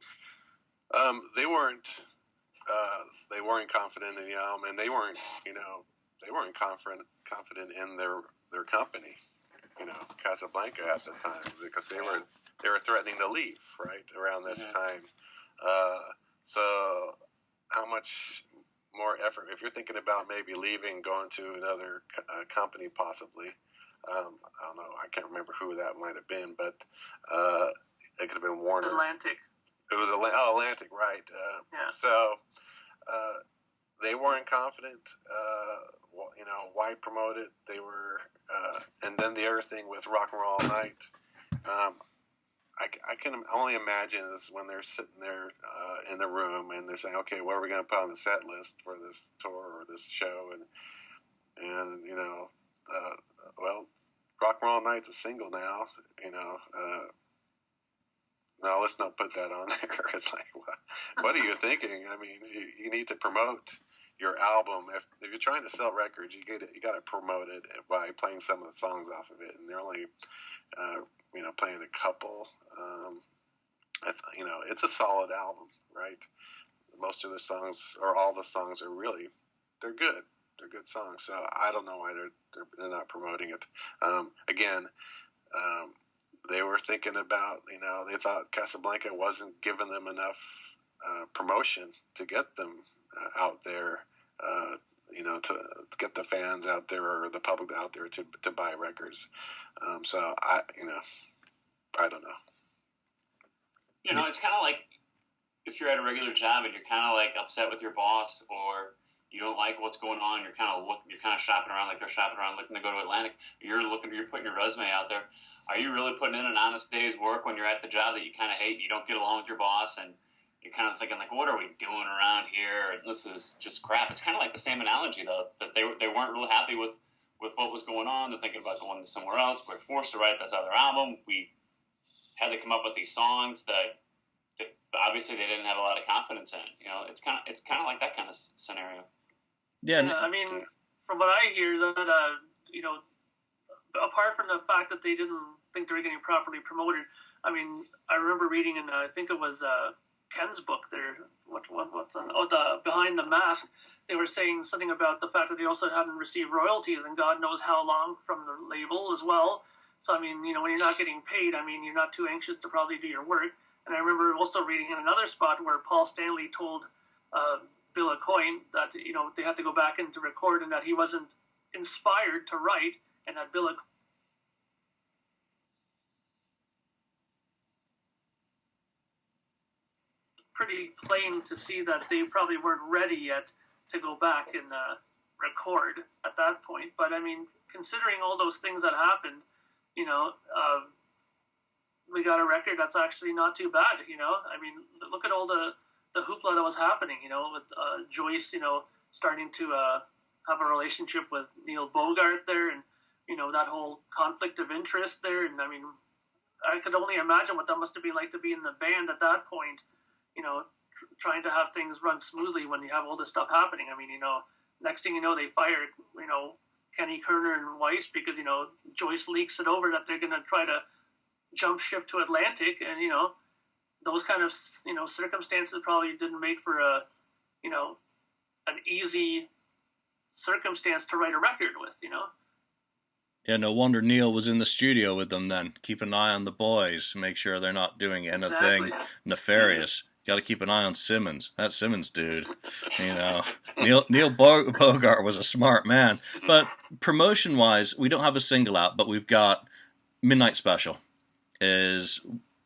They weren't confident in the album, and they weren't confident in their company, Casablanca at the time, because they were threatening to leave right around this time. So how much more effort, if you're thinking about maybe leaving, going to another company possibly, I don't know, I can't remember who that might have been, but it could have been Warner. Atlantic. It was Atlantic, right? So they weren't confident. Why promote it? They were, and then the other thing with Rock and Roll All Night, I can only imagine is when they're sitting there in the room and they're saying, okay, what are we going to put on the set list for this tour or this show? And Rock and Roll All Night's a single now, no, let's not put that on there. It's like, what are you thinking? I mean, you need to promote your album. If you're trying to sell records, you got to promote it by playing some of the songs off of it. And they're only, playing a couple. It's a solid album, right? Most of the songs, or all the songs, they're good. They're good songs. So I don't know why they're not promoting it. They were thinking about, they thought Casablanca wasn't giving them enough promotion to get them out there, to get the fans out there or the public out there to buy records. So I don't know. It's kind of like if you're at a regular job and you're kind of like upset with your boss, or you don't like what's going on. You're kind of shopping around like they're shopping around, looking to go to Atlantic. You're putting your resume out there. Are you really putting in an honest day's work when you're at the job that you kind of hate? You don't get along with your boss, and you're kind of thinking like, what are we doing around here? And this is just crap. It's kind of like the same analogy though, that they weren't really happy with what was going on. They're thinking about going somewhere else. We're forced to write this other album. We had to come up with these songs that obviously they didn't have a lot of confidence in. It's kind of like that kind of scenario. Yeah, I mean, from what I hear, that apart from the fact that they didn't think they were getting properly promoted, I mean, I remember reading in I think it was Ken's book there. What's on? Oh, the Behind the Mask. They were saying something about the fact that they also hadn't received royalties, and God knows how long from the label as well. So I mean, when you're not getting paid, I mean, you're not too anxious to probably do your work. And I remember also reading in another spot where Paul Stanley told Bill Aucoin that they had to go back and to record, and that he wasn't inspired to write, and that Bill pretty plain to see that they probably weren't ready yet to go back and record at that point. But I mean, considering all those things that happened, we got a record that's actually not too bad. I mean, look at all the hoopla that was happening. With Joyce, starting to have a relationship with Neil Bogart there, and that whole conflict of interest there. And I mean, I could only imagine what that must have been like to be in the band at that point. Trying to have things run smoothly when you have all this stuff happening. I mean, next thing you know, they fired, Kenny Kerner and Weiss because, Joyce leaks it over that they're going to try to jump ship to Atlantic. And, those kind of, circumstances probably didn't make for an easy circumstance to write a record with, Yeah, no wonder Neil was in the studio with them then. Keep an eye on the boys. Make sure they're not doing anything nefarious. Got to keep an eye on Simmons. That Simmons dude. Neil Bogart was a smart man. But promotion-wise, we don't have a single out, but we've got Midnight Special. Is,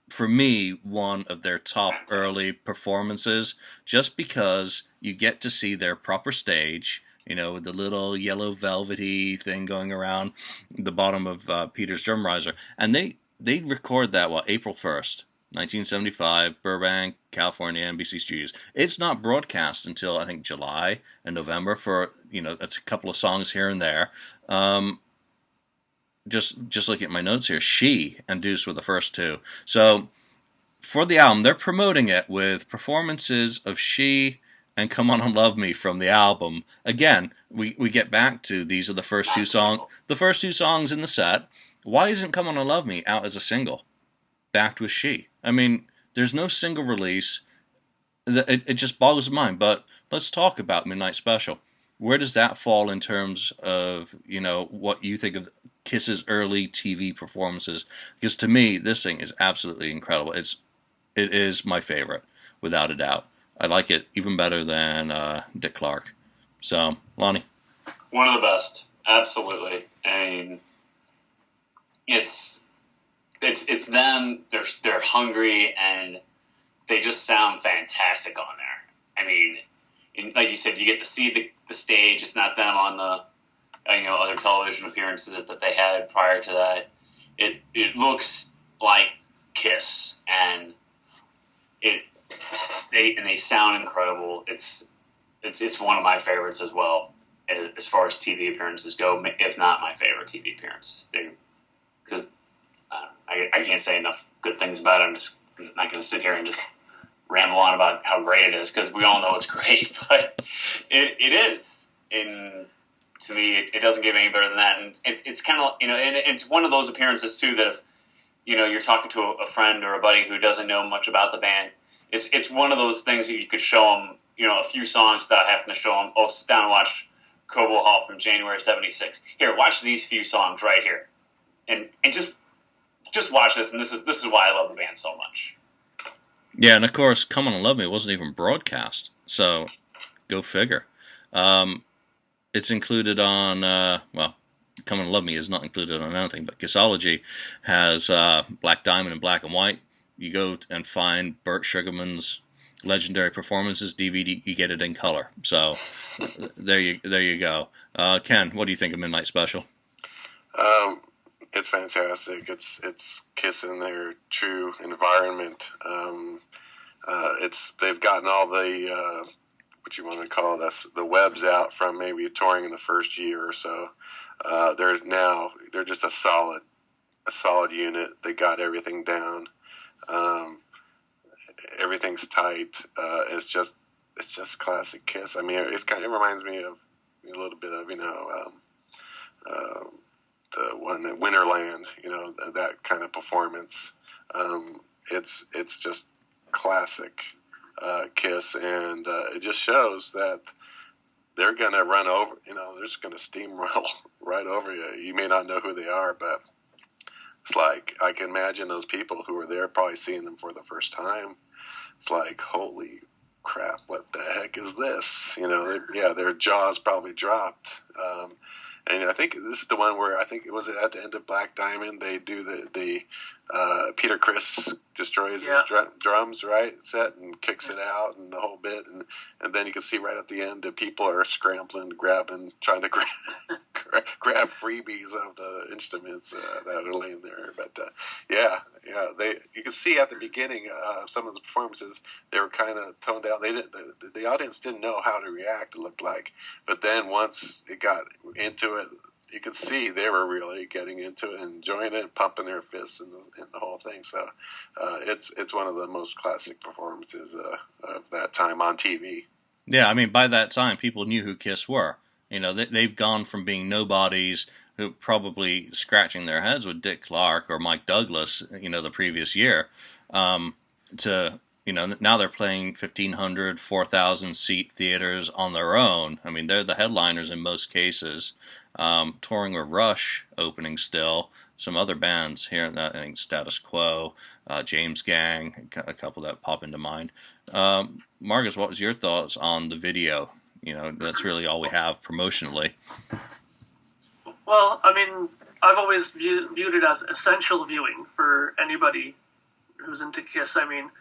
for me, one of their top early performances, just because you get to see their proper stage, with the little yellow velvety thing going around the bottom of Peter's drum riser. And they record that, April 1st, 1975, Burbank, California, NBC Studios. It's not broadcast until, I think, July and November for, a couple of songs here and there. Just looking at my notes here, She and Deuce were the first two. So, for the album, they're promoting it with performances of She and Come On and Love Me from the album. Again, we get back to these are the first two songs in the set. Why isn't Come On and Love Me out as a single? Backed with She. I mean, there's no single release. It just boggles the mind. But let's talk about Midnight Special. Where does that fall in terms of, what you think of Kiss's early TV performances? Because to me, this thing is absolutely incredible. It is my favorite, without a doubt. I like it even better than Dick Clark. So, Lonnie? One of the best. Absolutely. I mean, it's them. They're hungry, and they just sound fantastic on there. I mean, like you said, you get to see the stage. It's not them on the other television appearances that they had prior to that. It looks like Kiss, and they sound incredible. It's one of my favorites as well, as far as TV appearances go, if not my favorite TV appearances. Because I can't say enough good things about it. I'm just not going to sit here and just ramble on about how great it is, because we all know it's great, but it is. And to me, it doesn't get any better than that. And it's kind of, and it's one of those appearances too that if, you're talking to a friend or a buddy who doesn't know much about the band, it's one of those things that you could show them, a few songs without having to show them, sit down and watch Cobo Hall from January 76. Here, watch these few songs right here. And just watch this, and this is why I love the band so much. Yeah, and of course, Come On and Love Me wasn't even broadcast, so go figure. It's included on, Come On and Love Me is not included on anything, but Kissology has Black Diamond and Black and White. You go and find Burt Sugarman's legendary performances DVD, you get it in color. So there you go. Ken, what do you think of Midnight Special? It's fantastic. It's Kiss in their true environment. They've gotten all the what you want to call this, the webs out from maybe touring in the first year or so. They're just a solid unit. They got everything down. Everything's tight. It's just classic Kiss. I mean, it reminds me of a little bit of the one at Winterland. That kind of performance. It's just classic Kiss, and it just shows that they're going to run over. They're just going to steamroll right over you. You may not know who they are, but it's like I can imagine those people who were there probably seeing them for the first time. It's like, holy crap, what the heck is this? Their jaws probably dropped. And I think this is the one where I think it was at the end of Black Diamond. They do the Peter Criss destroys his drums, right? Set and kicks it out and the whole bit, and then you can see right at the end that people are scrambling, grabbing, trying to grab freebies of the instruments that are laying there. But you can see at the beginning some of the performances they were kind of toned down. They didn't. The audience didn't know how to react. It looked like, but then once it got into it, you could see they were really getting into it and enjoying it and pumping their fists and the whole thing. So it's one of the most classic performances of that time on TV. Yeah, I mean, by that time, people knew who KISS were. They've gone from being nobodies who probably scratching their heads with Dick Clark or Mike Douglas, the previous year, to now they're playing 1,500, 4,000 seat theaters on their own. I mean, they're the headliners in most cases. Touring with Rush, opening still. Some other bands here, I think Status Quo, James Gang, a couple that pop into mind. Marcus, what was your thoughts on the video? That's really all we have promotionally. Well, I mean, I've always viewed it as essential viewing for anybody who's into KISS. I mean,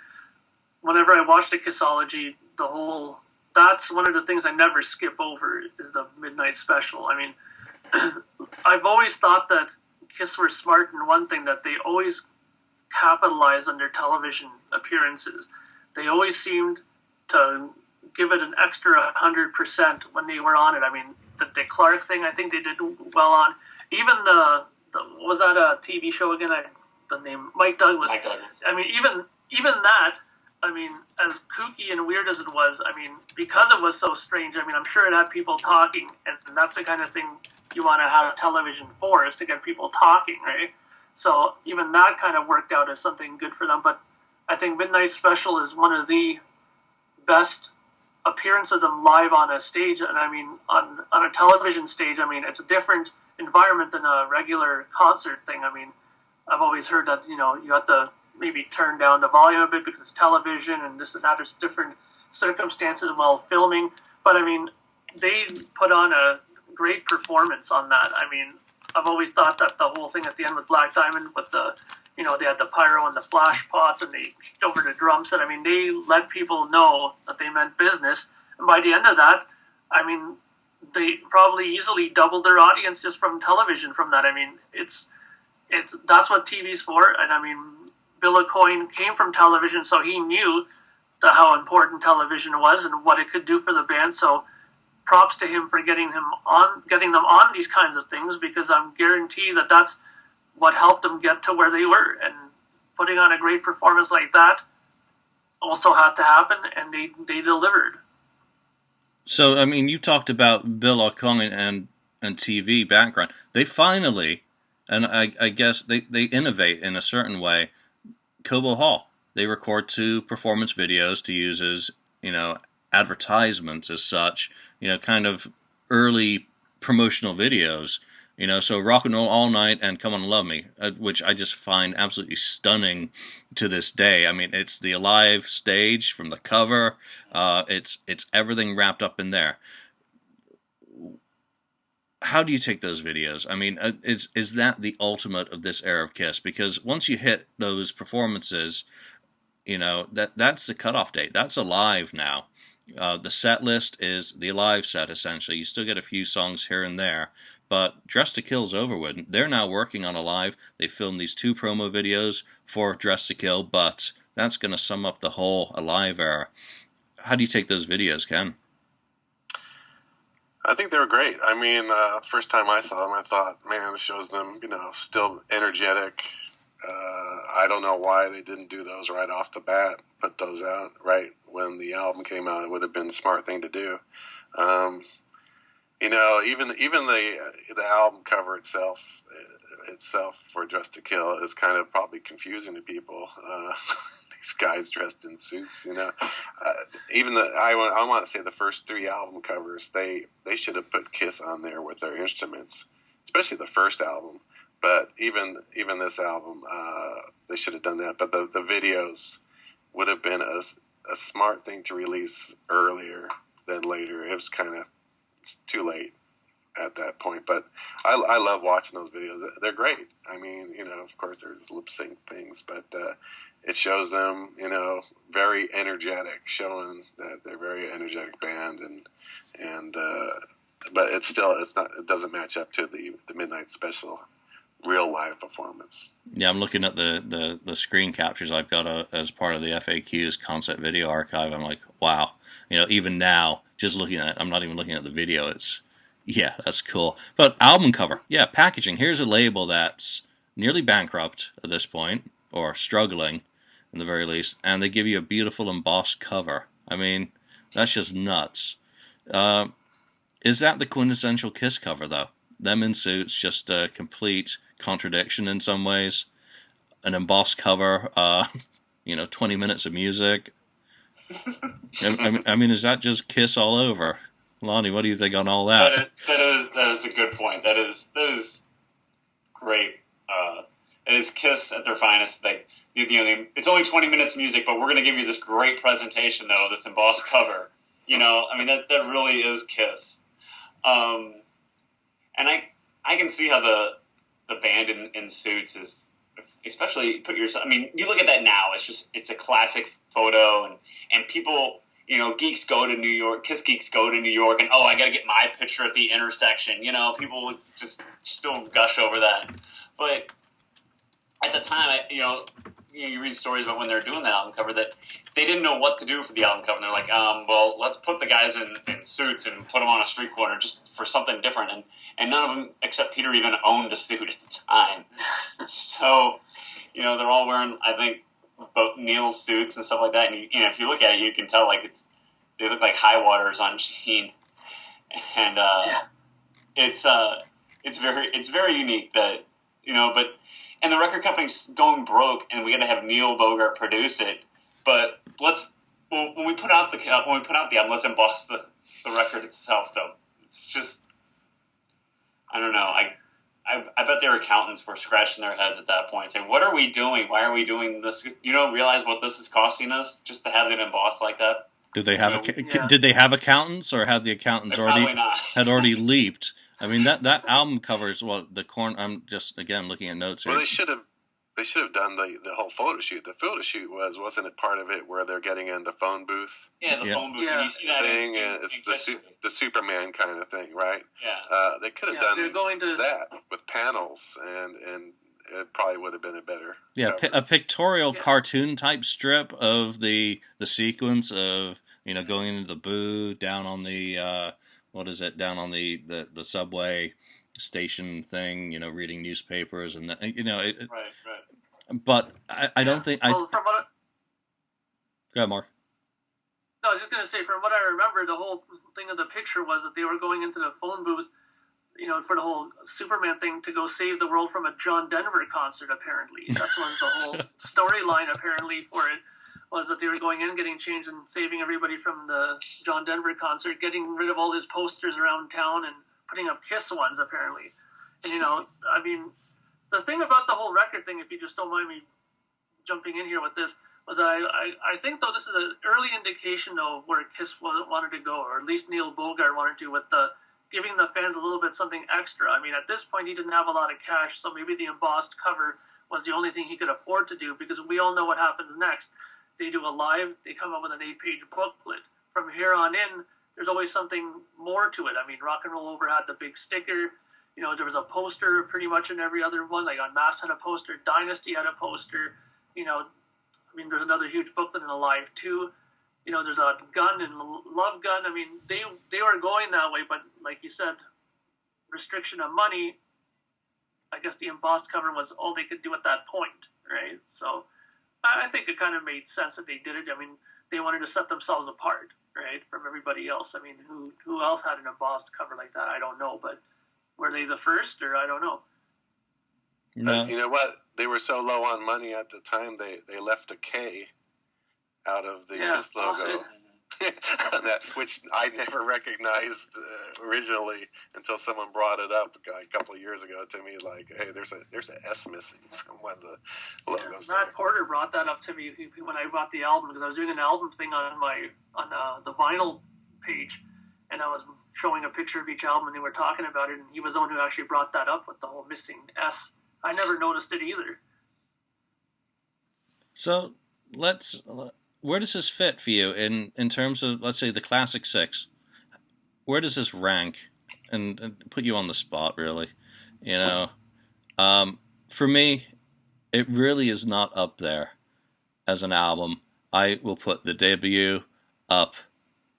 whenever I watch the Kissology, that's one of the things I never skip over is the midnight special. I mean, I've always thought that KISS were smart in one thing, that they always capitalized on their television appearances. They always seemed to give it an extra 100% when they were on it. I mean, the Dick Clark thing, I think they did well on. Even the was that a TV show again? The name Mike Douglas. Mike Douglas. I mean, even that. I mean, as kooky and weird as it was, I mean, because it was so strange, I mean, I'm sure it had people talking, and that's the kind of thing you want to have television for, is to get people talking, right? So even that kind of worked out as something good for them. But I think Midnight Special is one of the best appearance of them live on a stage, and I mean, on a television stage, I mean, it's a different environment than a regular concert thing. I mean, I've always heard that, you have to maybe turn down the volume a bit because it's television and this and that. There's different circumstances while filming. But, I mean, they put on a great performance on that. I mean, I've always thought that the whole thing at the end with Black Diamond, with the, they had the pyro and the flash pots and they kicked over the drum set. I mean, they let people know that they meant business. And by the end of that, I mean, they probably easily doubled their audience just from television from that. I mean, that's what TV's for. And, I mean, Bill Aucoin came from television, so he knew how important television was and what it could do for the band. So props to him for getting them on these kinds of things, because I'm guaranteed that that's what helped them get to where they were. And putting on a great performance like that also had to happen, and they delivered. So, I mean, you talked about Bill Aucoin and TV background. They finally, and I guess they innovate in a certain way. Cobo Hall, they record 2 performance videos to use as, advertisements as such, kind of early promotional videos, so Rock and Roll All Night and Come On Love Me, which I just find absolutely stunning to this day. I mean, it's the Alive stage from the cover, it's everything wrapped up in there. How do you take those videos? I mean, is that the ultimate of this era of KISS? Because once you hit those performances, that's the cutoff date. That's Alive now. The set list is the Alive set, essentially. You still get a few songs here and there, but Dress to Kill's over with. They're now working on Alive. They filmed these 2 promo videos for Dress to Kill, but that's going to sum up the whole Alive era. How do you take those videos, Ken? I think they were great. I mean, the first time I saw them, I thought, man, this shows them, still energetic. I don't know why they didn't do those right off the bat, put those out right when the album came out. It would have been the smart thing to do. Even the album cover itself for Dress to Kill is kind of probably confusing to people. These guys dressed in suits, even I want to say the first 3 album covers, they should have put KISS on there with their instruments, especially the first album. But even this album, they should have done that. But the videos would have been a smart thing to release earlier than later. It was kind of too late at that point. But I love watching those videos. They're great. I mean, of course there's lip sync things, but it shows them, very energetic, showing that they're a very energetic band, and but it doesn't match up to the Midnight Special real live performance. Yeah, I'm looking at the screen captures I've got as part of the FAQ's concept video archive. I'm like, wow. Even now, just looking at it, I'm not even looking at the video. Yeah, that's cool. But album cover, yeah, packaging. Here's a label that's nearly bankrupt at this point, or struggling, in the very least, and they give you a beautiful embossed cover. I mean, that's just nuts. Is that the quintessential Kiss cover, though? Them in suits, just a complete contradiction in some ways. An embossed cover, 20 minutes of music. I mean, is that just Kiss all over? Lonnie, what do you think on all that? That is a good point. That is great. It is Kiss at their finest. It's only 20 minutes of music, but we're going to give you this great presentation, though, this embossed cover. I mean, that really is Kiss. And I can see how the band in suits is, especially you look at that now, it's a classic photo, and people, geeks go to New York, Kiss geeks go to New York, and I got to get my picture at the intersection. People just still gush over that. But at the time, you read stories about when they were doing that album cover that they didn't know what to do for the album cover. And they're like, well, let's put the guys in suits and put them on a street corner just for something different. And none of them, except Peter, even owned the suit at the time. So, they're all wearing, I think, both Neil's suits and stuff like that. And if you look at it, you can tell they look like high waters on Gene. And it's very unique that and the record company's going broke, and we got to have Neil Bogart produce it. But when we put out the album, let's emboss the record itself. Though it's just, I don't know. I bet their accountants were scratching their heads at that point, saying, "What are we doing? Why are we doing this? You don't realize what this is costing us just to have it embossed like that." Did they have Did they have accountants, or had the accountants already leaped? I mean, that album covers the corn. I'm just again looking at notes here. Well, they should have done the whole photo shoot. The photo shoot wasn't it part of it where they're getting in the phone booth? Yeah, phone booth. Yeah. And you see that thing, it's the Superman kind of thing, right? Yeah. They could have done that with panels, and it probably would have been a better. Yeah, a pictorial cartoon type strip of the sequence of going into the booth, down on the down on the subway station thing, reading newspapers and right. But I don't think Go ahead, Mark. No, I was just going to say, from what I remember, the whole thing of the picture was that they were going into the phone booth, for the whole Superman thing to go save the world from a John Denver concert, apparently. That's was the whole storyline, apparently, for it, was that they were going in, getting changed, and saving everybody from the John Denver concert, getting rid of all his posters around town, and putting up Kiss ones, apparently. And, I mean, the thing about the whole record thing, if you just don't mind me jumping in here with this, was that I think, though, this is an early indication, though, of where Kiss wanted to go, or at least Neil Bogart wanted to, with the giving the fans a little bit something extra. I mean, at this point, he didn't have a lot of cash, so maybe the embossed cover was the only thing he could afford to do, because we all know what happens next. They do a live, they come up with an 8-page booklet. From here on in, there's always something more to it. I mean, Rock and Roll Over had the big sticker. There was a poster pretty much in every other one. Like on Mass had a poster, Dynasty had a poster. There's another huge booklet in the Live too. There's a gun and Love Gun. I mean, they were going that way, but like you said, restriction of money, I guess the embossed cover was all they could do at that point, right? So I think it kind of made sense that they did it. I mean, they wanted to set themselves apart, right, from everybody else. I mean, who else had an embossed cover like that? I don't know, but were they the first, or I don't know. No. You know what? They were so low on money at the time, they left a K out of the Kiss logo. on that, which I never recognized originally until someone brought it up a couple of years ago to me. Like, hey, there's a S missing from one of the logos. Matt Porter brought that up to me when I bought the album, because I was doing an album thing on the vinyl page, and I was showing a picture of each album, and they were talking about it, and he was the one who actually brought that up with the whole missing S. I never noticed it either. So where does this fit for you in terms of, let's say, the Classic 6? Where does this rank? And put you on the spot, really. You know, for me, it really is not up there as an album. I will put the debut up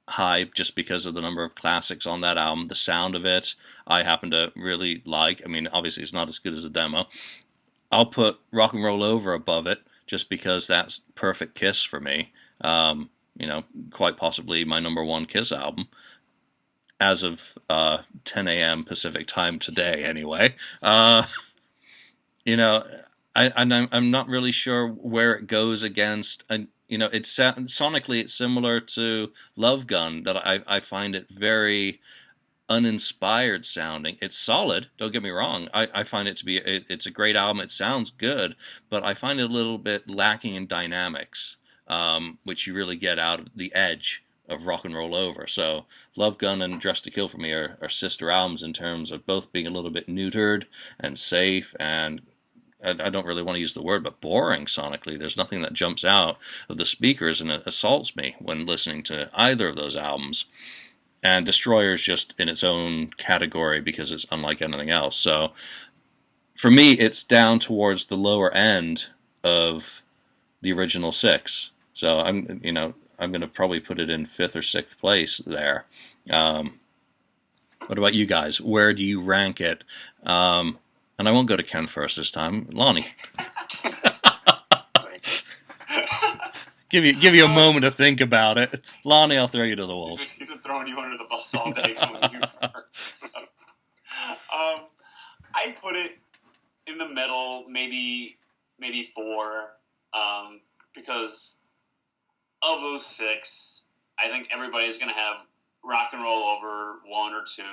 high just because of the number of classics on that album. The sound of it, I happen to really like. I mean, obviously, it's not as good as a demo. I'll put Rock and Roll Over above it, just because that's perfect Kiss for me. You know, quite possibly my number one Kiss album, as of 10 a.m. Pacific time today, anyway. You know, I'm not really sure where it goes against. You know, sonically it's similar to Love Gun, that I find it very uninspired sounding. It's solid, don't get me wrong. I find it to be, it's a great album. It sounds good, but I find it a little bit lacking in dynamics, which you really get out of the edge of Rock and Roll Over. So Love Gun and Dress to Kill for me are sister albums in terms of both being a little bit neutered and safe, and I don't really want to use the word, but boring sonically. There's nothing that jumps out of the speakers and it assaults me when listening to either of those albums. And Destroyer is just in its own category because it's unlike anything else. So for me, it's down towards the lower end of the original 6. So I'm going to probably put it in 5th or 6th place there. What about you guys? Where do you rank it? And I won't go to Ken first this time. Lonnie. Give you a moment to think about it. Lonnie, I'll throw you to the wolves. He's been throwing you under the bus all day coming to you first. I put it in the middle, maybe 4, because of those 6, I think everybody's going to have Rock and Roll Over 1 or 2.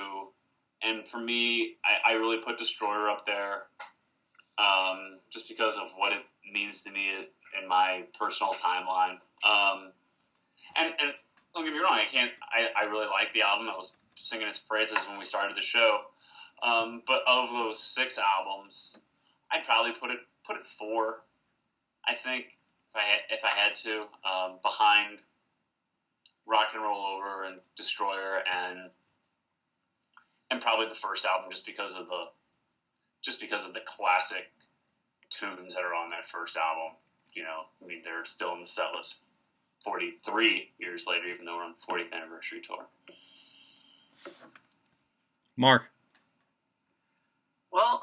And for me, I really put Destroyer up there, just because of what it means to me in my personal timeline. And don't get me wrong, I really like the album. I was singing its praises when we started the show. But of those 6 albums, I'd probably put it 4. I think if I had to, behind Rock and Roll Over and Destroyer and probably the first album, just because of the classic tunes that are on that first album. You know, I mean, they're still in the set list 43 years later, even though we're on the 40th anniversary tour. Mark. Well,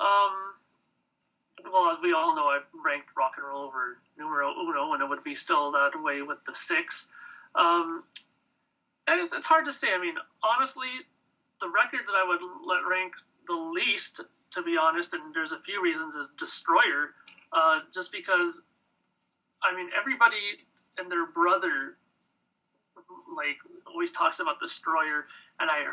as we all know, I've ranked Rock and Roll Over numero uno, and it would be still that way with the 6. And it's hard to say. I mean, honestly, the record that I would rank the least, to be honest, and there's a few reasons, is Destroyer. Just because, I mean, everybody and their brother, like, always talks about Destroyer, and I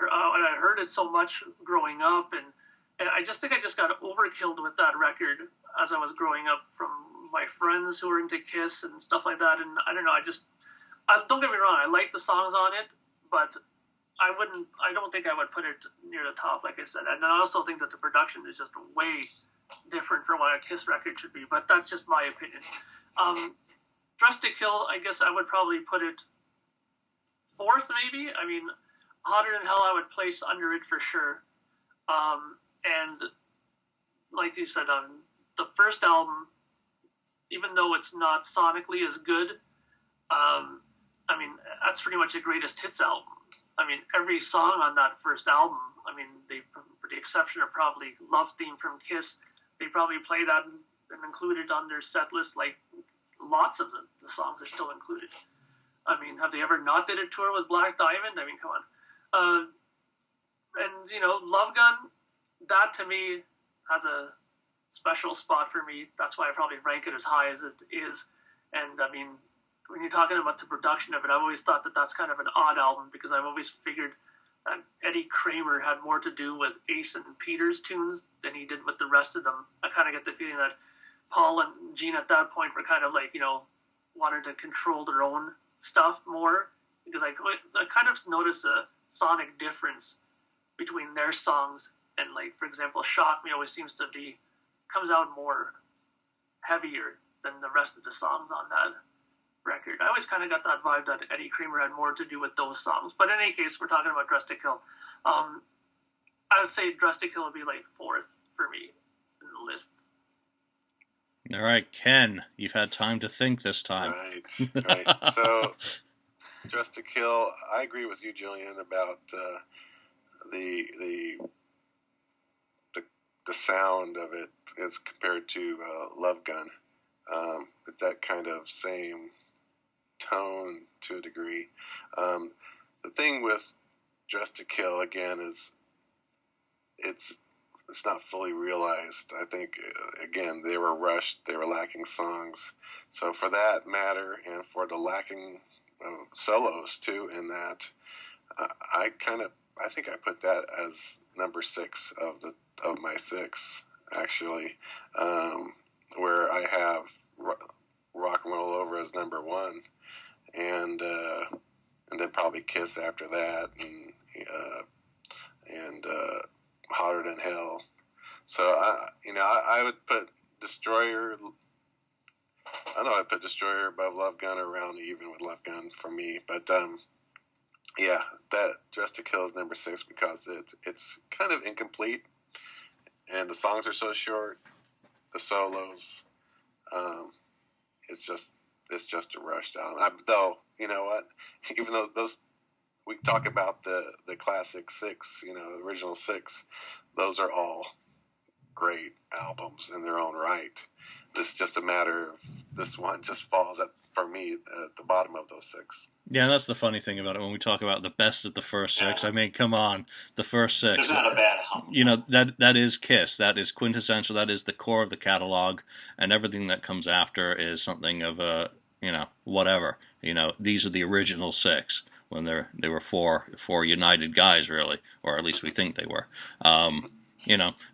heard it so much growing up, and I just think I just got overkilled with that record as I was growing up from my friends who were into Kiss and stuff like that. And I don't know, don't get me wrong, I like the songs on it, but I don't think I would put it near the top, like I said. And I also think that the production is just way different from what a Kiss record should be, but that's just my opinion. Dress to Kill, I guess I would probably put it 4th, maybe. I mean, Hotter Than Hell I would place under it for sure. And like you said, the first album, even though it's not sonically as good, I mean, that's pretty much a greatest hits album. I mean, every song on that first album, I mean, with the exception of probably Love Theme from Kiss, they probably play that and include it on their set list. Like, lots of the songs are still included. I mean, have they ever not did a tour with Black Diamond? I mean, come on. And, you know, Love Gun, that to me has a special spot for me. That's why I probably rank it as high as it is. And, I mean, when you're talking about the production of it, I've always thought that that's kind of an odd album because I've always figured that Eddie Kramer had more to do with Ace and Peter's tunes than he did with the rest of them. I kind of get the feeling that Paul and Gene at that point were kind of like, wanted to control their own stuff more because I kind of noticed a sonic difference between their songs and, like, for example, Shock Me always seems to be comes out more heavier than the rest of the songs on that record. I always kind of got that vibe that Eddie Kramer had more to do with those songs. But in any case, we're talking about Dress to Kill. I would say Dress to Kill would be like fourth for me in the list. All right, Ken, you've had time to think this time. Right. So, Dress to Kill, I agree with you, Julian, about the sound of it as compared to Love Gun. That kind of same tone to a degree. The thing with Dress to Kill, again, is it's not fully realized. I think, again, they were rushed. They were lacking songs. So for that matter, and for the lacking solos too in that, I think I put that as number 6 of my 6, actually, where I have Rock and Roll Over as number 1, and then probably Kiss after that, and Hotter Than Hell. So I would put Destroyer. I know I put Destroyer above Love Gun, around even with Love Gun for me, but yeah, that Dress to Kill is number 6 because it's kind of incomplete, and the songs are so short, the solos. It's just a rushed album. Though, you know what? Even though we talk about the classic 6, the original 6, those are all great albums in their own right. This is just a matter of this one just falls for me at the bottom of those 6. Yeah, and that's the funny thing about it when we talk about the best of the first 6. I mean, come on, the first 6. There's not a bad hum. That is Kiss. That is quintessential. That is the core of the catalog, and everything that comes after is something of a whatever. These are the original 6 when they were four united guys, really, or at least we think they were.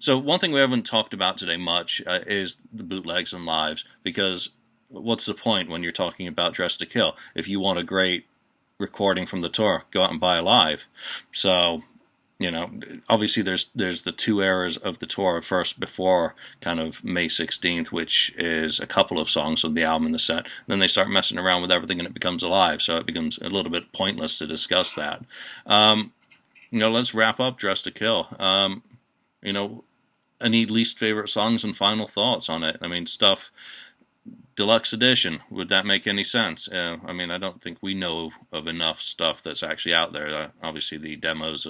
So one thing we haven't talked about today much is the bootlegs and lives, because what's the point when you're talking about Dress to Kill? If you want a great recording from the tour, go out and buy a live. So, obviously there's the 2 eras of the tour. First, before kind of May 16th, which is a couple of songs on the album in the set. Then they start messing around with everything and it becomes a live. So it becomes a little bit pointless to discuss that. Let's wrap up Dress to Kill. Any least favorite songs and final thoughts on it? I mean, stuff... Deluxe edition, would that make any sense? I don't think we know of enough stuff that's actually out there. Obviously, the demos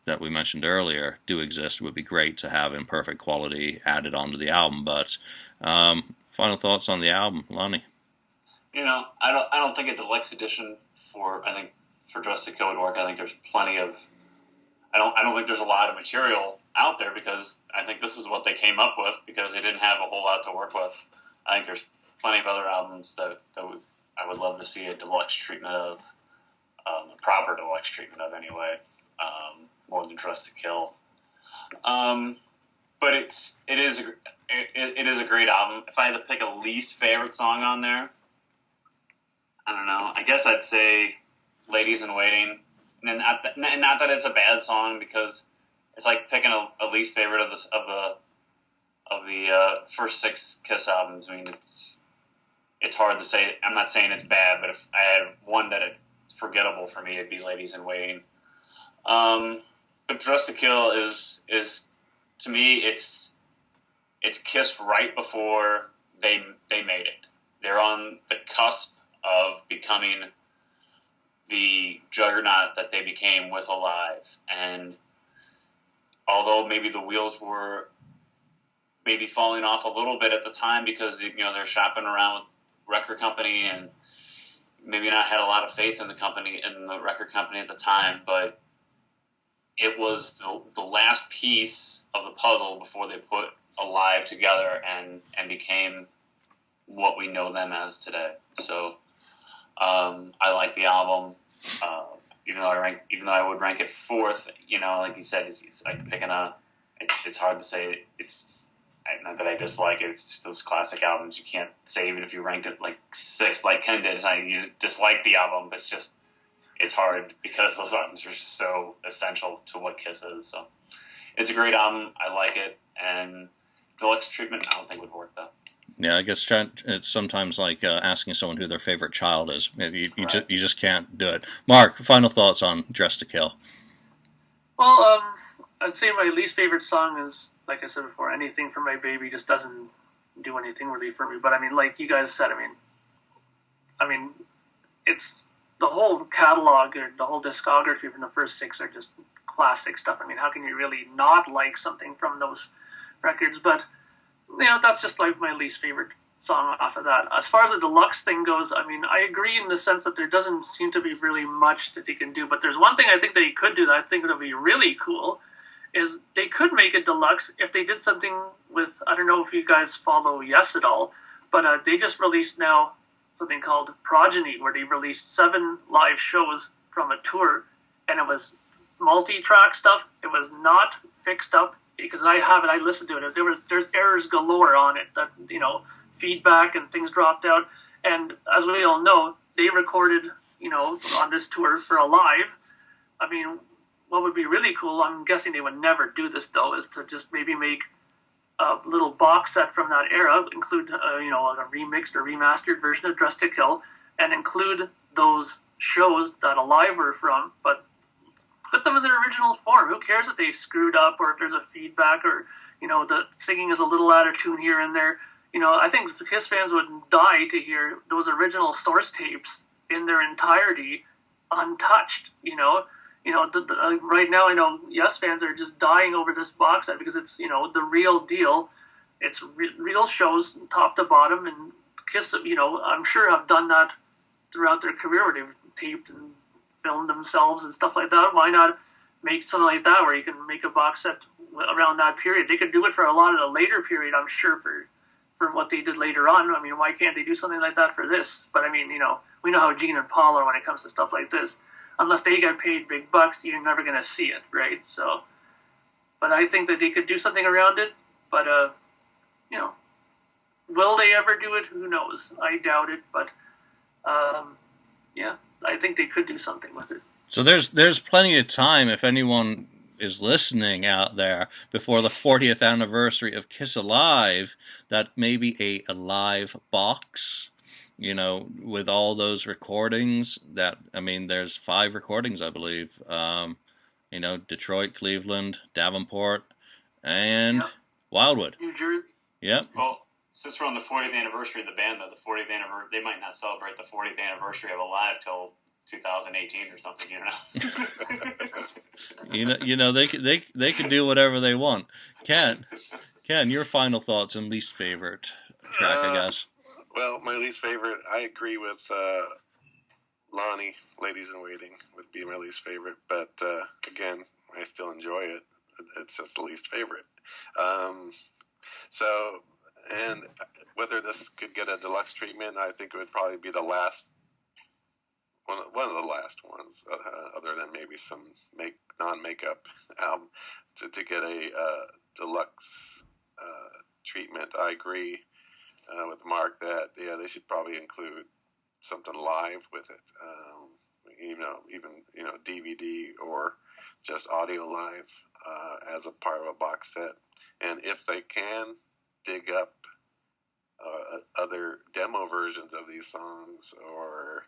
that we mentioned earlier do exist. It would be great to have in perfect quality added onto the album. But final thoughts on the album, Lonnie? I don't think a deluxe edition for Dress to Kill would work. I think there's plenty of. I don't think there's a lot of material out there because I think this is what they came up with because they didn't have a whole lot to work with. I think there's plenty of other albums that I would love to see a deluxe treatment of, a proper deluxe treatment of anyway, more than Dress to Kill. But it is a great album. If I had to pick a least favorite song on there, I don't know. I guess I'd say "Ladies in Waiting," and not that it's a bad song because it's like picking a least favorite of the first 6 Kiss albums. I mean, it's hard to say. I'm not saying it's bad, but if I had one that it's forgettable for me, it'd be "Ladies in Waiting." But Dress to Kill is to me it's Kiss right before they made it. They're on the cusp of becoming the juggernaut that they became with Alive, and although maybe the wheels were maybe falling off a little bit at the time because they're shopping around with record company and maybe not had a lot of faith in the record company at the time, but it was the last piece of the puzzle before they put Alive together and became what we know them as today. So I like the album. Even though I would rank it fourth, like you said, it's like picking a. It's hard to say. It's not that I dislike it. It's just those classic albums. You can't say even if you ranked it like sixth, like Ken did. It's not you dislike the album, but it's hard because those albums are just so essential to what Kiss is. So it's a great album. I like it, and deluxe treatment I don't think would work though. Yeah, I guess it's sometimes like asking someone who their favorite child is. Maybe you just can't do it. Mark, final thoughts on Dress to Kill. Well, I'd say my least favorite song is, like I said before, Anything for My Baby just doesn't do anything really for me. But I mean, like you guys said, I mean, it's the whole catalog or the whole discography from the first six are just classic stuff. I mean, how can you really not like something from those records? But that's just like my least favorite song off of that. As far as the deluxe thing goes, I mean, I agree in the sense that there doesn't seem to be really much that they can do. But there's one thing I think they could do that I think would be really cool, is they could make a deluxe if they did something with, I don't know if you guys follow Yes at all, but they just released now something called Progeny, where they released 7 live shows from a tour, and it was multi-track stuff. It was not fixed up, because I have it, I listened to it. There's errors galore on it, that feedback and things dropped out. And as we all know, they recorded on this tour for a live. I mean, what would be really cool, I'm guessing they would never do this though, is to just maybe make a little box set from that era, include a remixed or remastered version of Dress to Kill, and include those shows that Alive were from, but put them in their original form. Who cares if they screwed up or if there's a feedback or the singing is a little out of tune here and there. I think the Kiss fans would die to hear those original source tapes in their entirety untouched. Right now I know Yes fans are just dying over this box set because it's the real deal. It's real shows top to bottom, and Kiss I'm sure have done that throughout their career where they've taped and filmed themselves and stuff like that. Why not make something like that where you can make a box set around that period? They could do it for a lot of the later period, I'm sure, for what they did later on. I mean, why can't they do something like that for this? But I mean, we know how Gene and Paul are when it comes to stuff like this. Unless they get paid big bucks, you're never going to see it, right? So, but I think that they could do something around it. But, will they ever do it? Who knows? I doubt it. But, I think they could do something with it. So there's plenty of time if anyone is listening out there before the 40th anniversary of Kiss Alive, that maybe a live box, with all those recordings. There's 5 recordings, I believe. Detroit, Cleveland, Davenport, and Wildwood. New Jersey. Yep. Well, since we're on the 40th anniversary of the band, though, the 40th anniversary, they might not celebrate the 40th anniversary of Alive till 2018 or something, They can do whatever they want. Ken, your final thoughts and least favorite track, I guess. Well, my least favorite, I agree with Lonnie, Ladies in Waiting would be my least favorite, but again, I still enjoy it. It's just the least favorite. And whether this could get a deluxe treatment, I think it would probably be the last one of the last ones, other than maybe some non-makeup album, to get a deluxe treatment. I agree with Mark that they should probably include something live with it, even DVD or just audio live as a part of a box set. And if they can dig up other demo versions of these songs or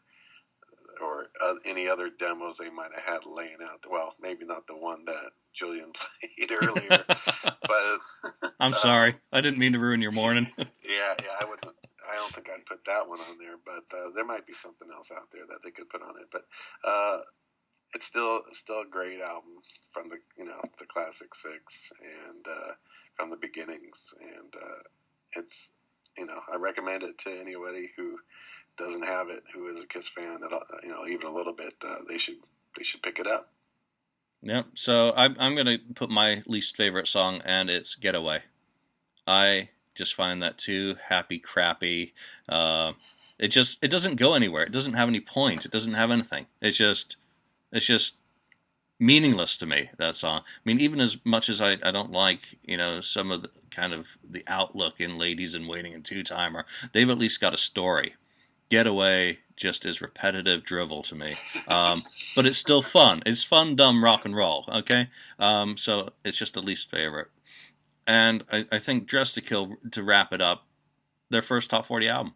any other demos they might have had laying out. Well, maybe not the one that Julian played earlier, but I'm sorry, I didn't mean to ruin your morning. yeah, I wouldn't. I don't think I'd put that one on there, but there might be something else out there that they could put on it. But it's still a great album from the classic 6 and from the beginnings, and it's I recommend it to anybody who doesn't have it, who is a Kiss fan, even a little bit. They should pick it up. Yep. So I'm going to put my least favorite song, and it's Getaway. I just find that too happy crappy. It doesn't go anywhere. It doesn't have any point. It doesn't have anything. It's just meaningless to me, that song. I mean, even as much as I don't like, some of the kind of the outlook in Ladies in Waiting and Two Timer, they've at least got a story. Getaway just is repetitive drivel to me. But it's still fun. It's fun, dumb rock and roll, okay? So it's just the least favorite. And I think Dress to Kill, to wrap it up, their first top 40 album.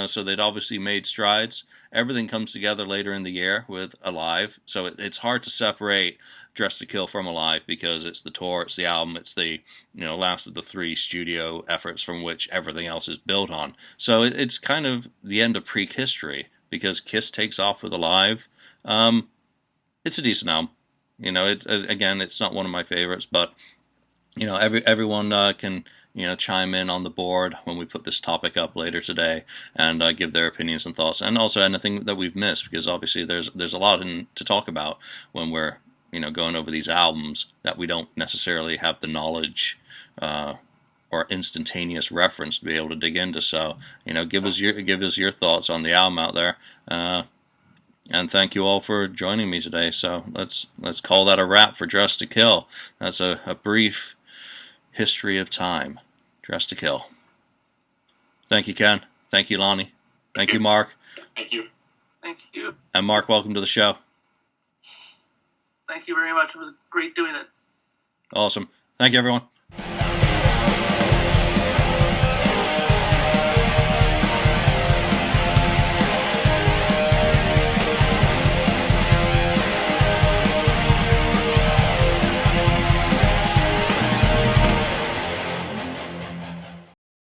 So they'd obviously made strides. Everything comes together later in the year with Alive. So it's hard to separate Dress to Kill from Alive because it's the tour, it's the album, it's the last of the 3 studio efforts from which everything else is built on. So it's kind of the end of Freak history because Kiss takes off with Alive. It's a decent album. Again, it's not one of my favorites, but everyone can chime in on the board when we put this topic up later today and give their opinions and thoughts, and also anything that we've missed, because obviously there's a lot to talk about when we're going over these albums that we don't necessarily have the knowledge or instantaneous reference to be able to dig into. So give us your thoughts on the album out there, and thank you all for joining me today. So let's call that a wrap for Dress to Kill. That's a brief history of time. Dress to Kill. Thank you, Ken. Thank you, Lonnie. Thank you, Mark. Thank you. Thank you. And Mark, welcome to the show. Thank you very much. It was great doing it. Awesome. Thank you, everyone.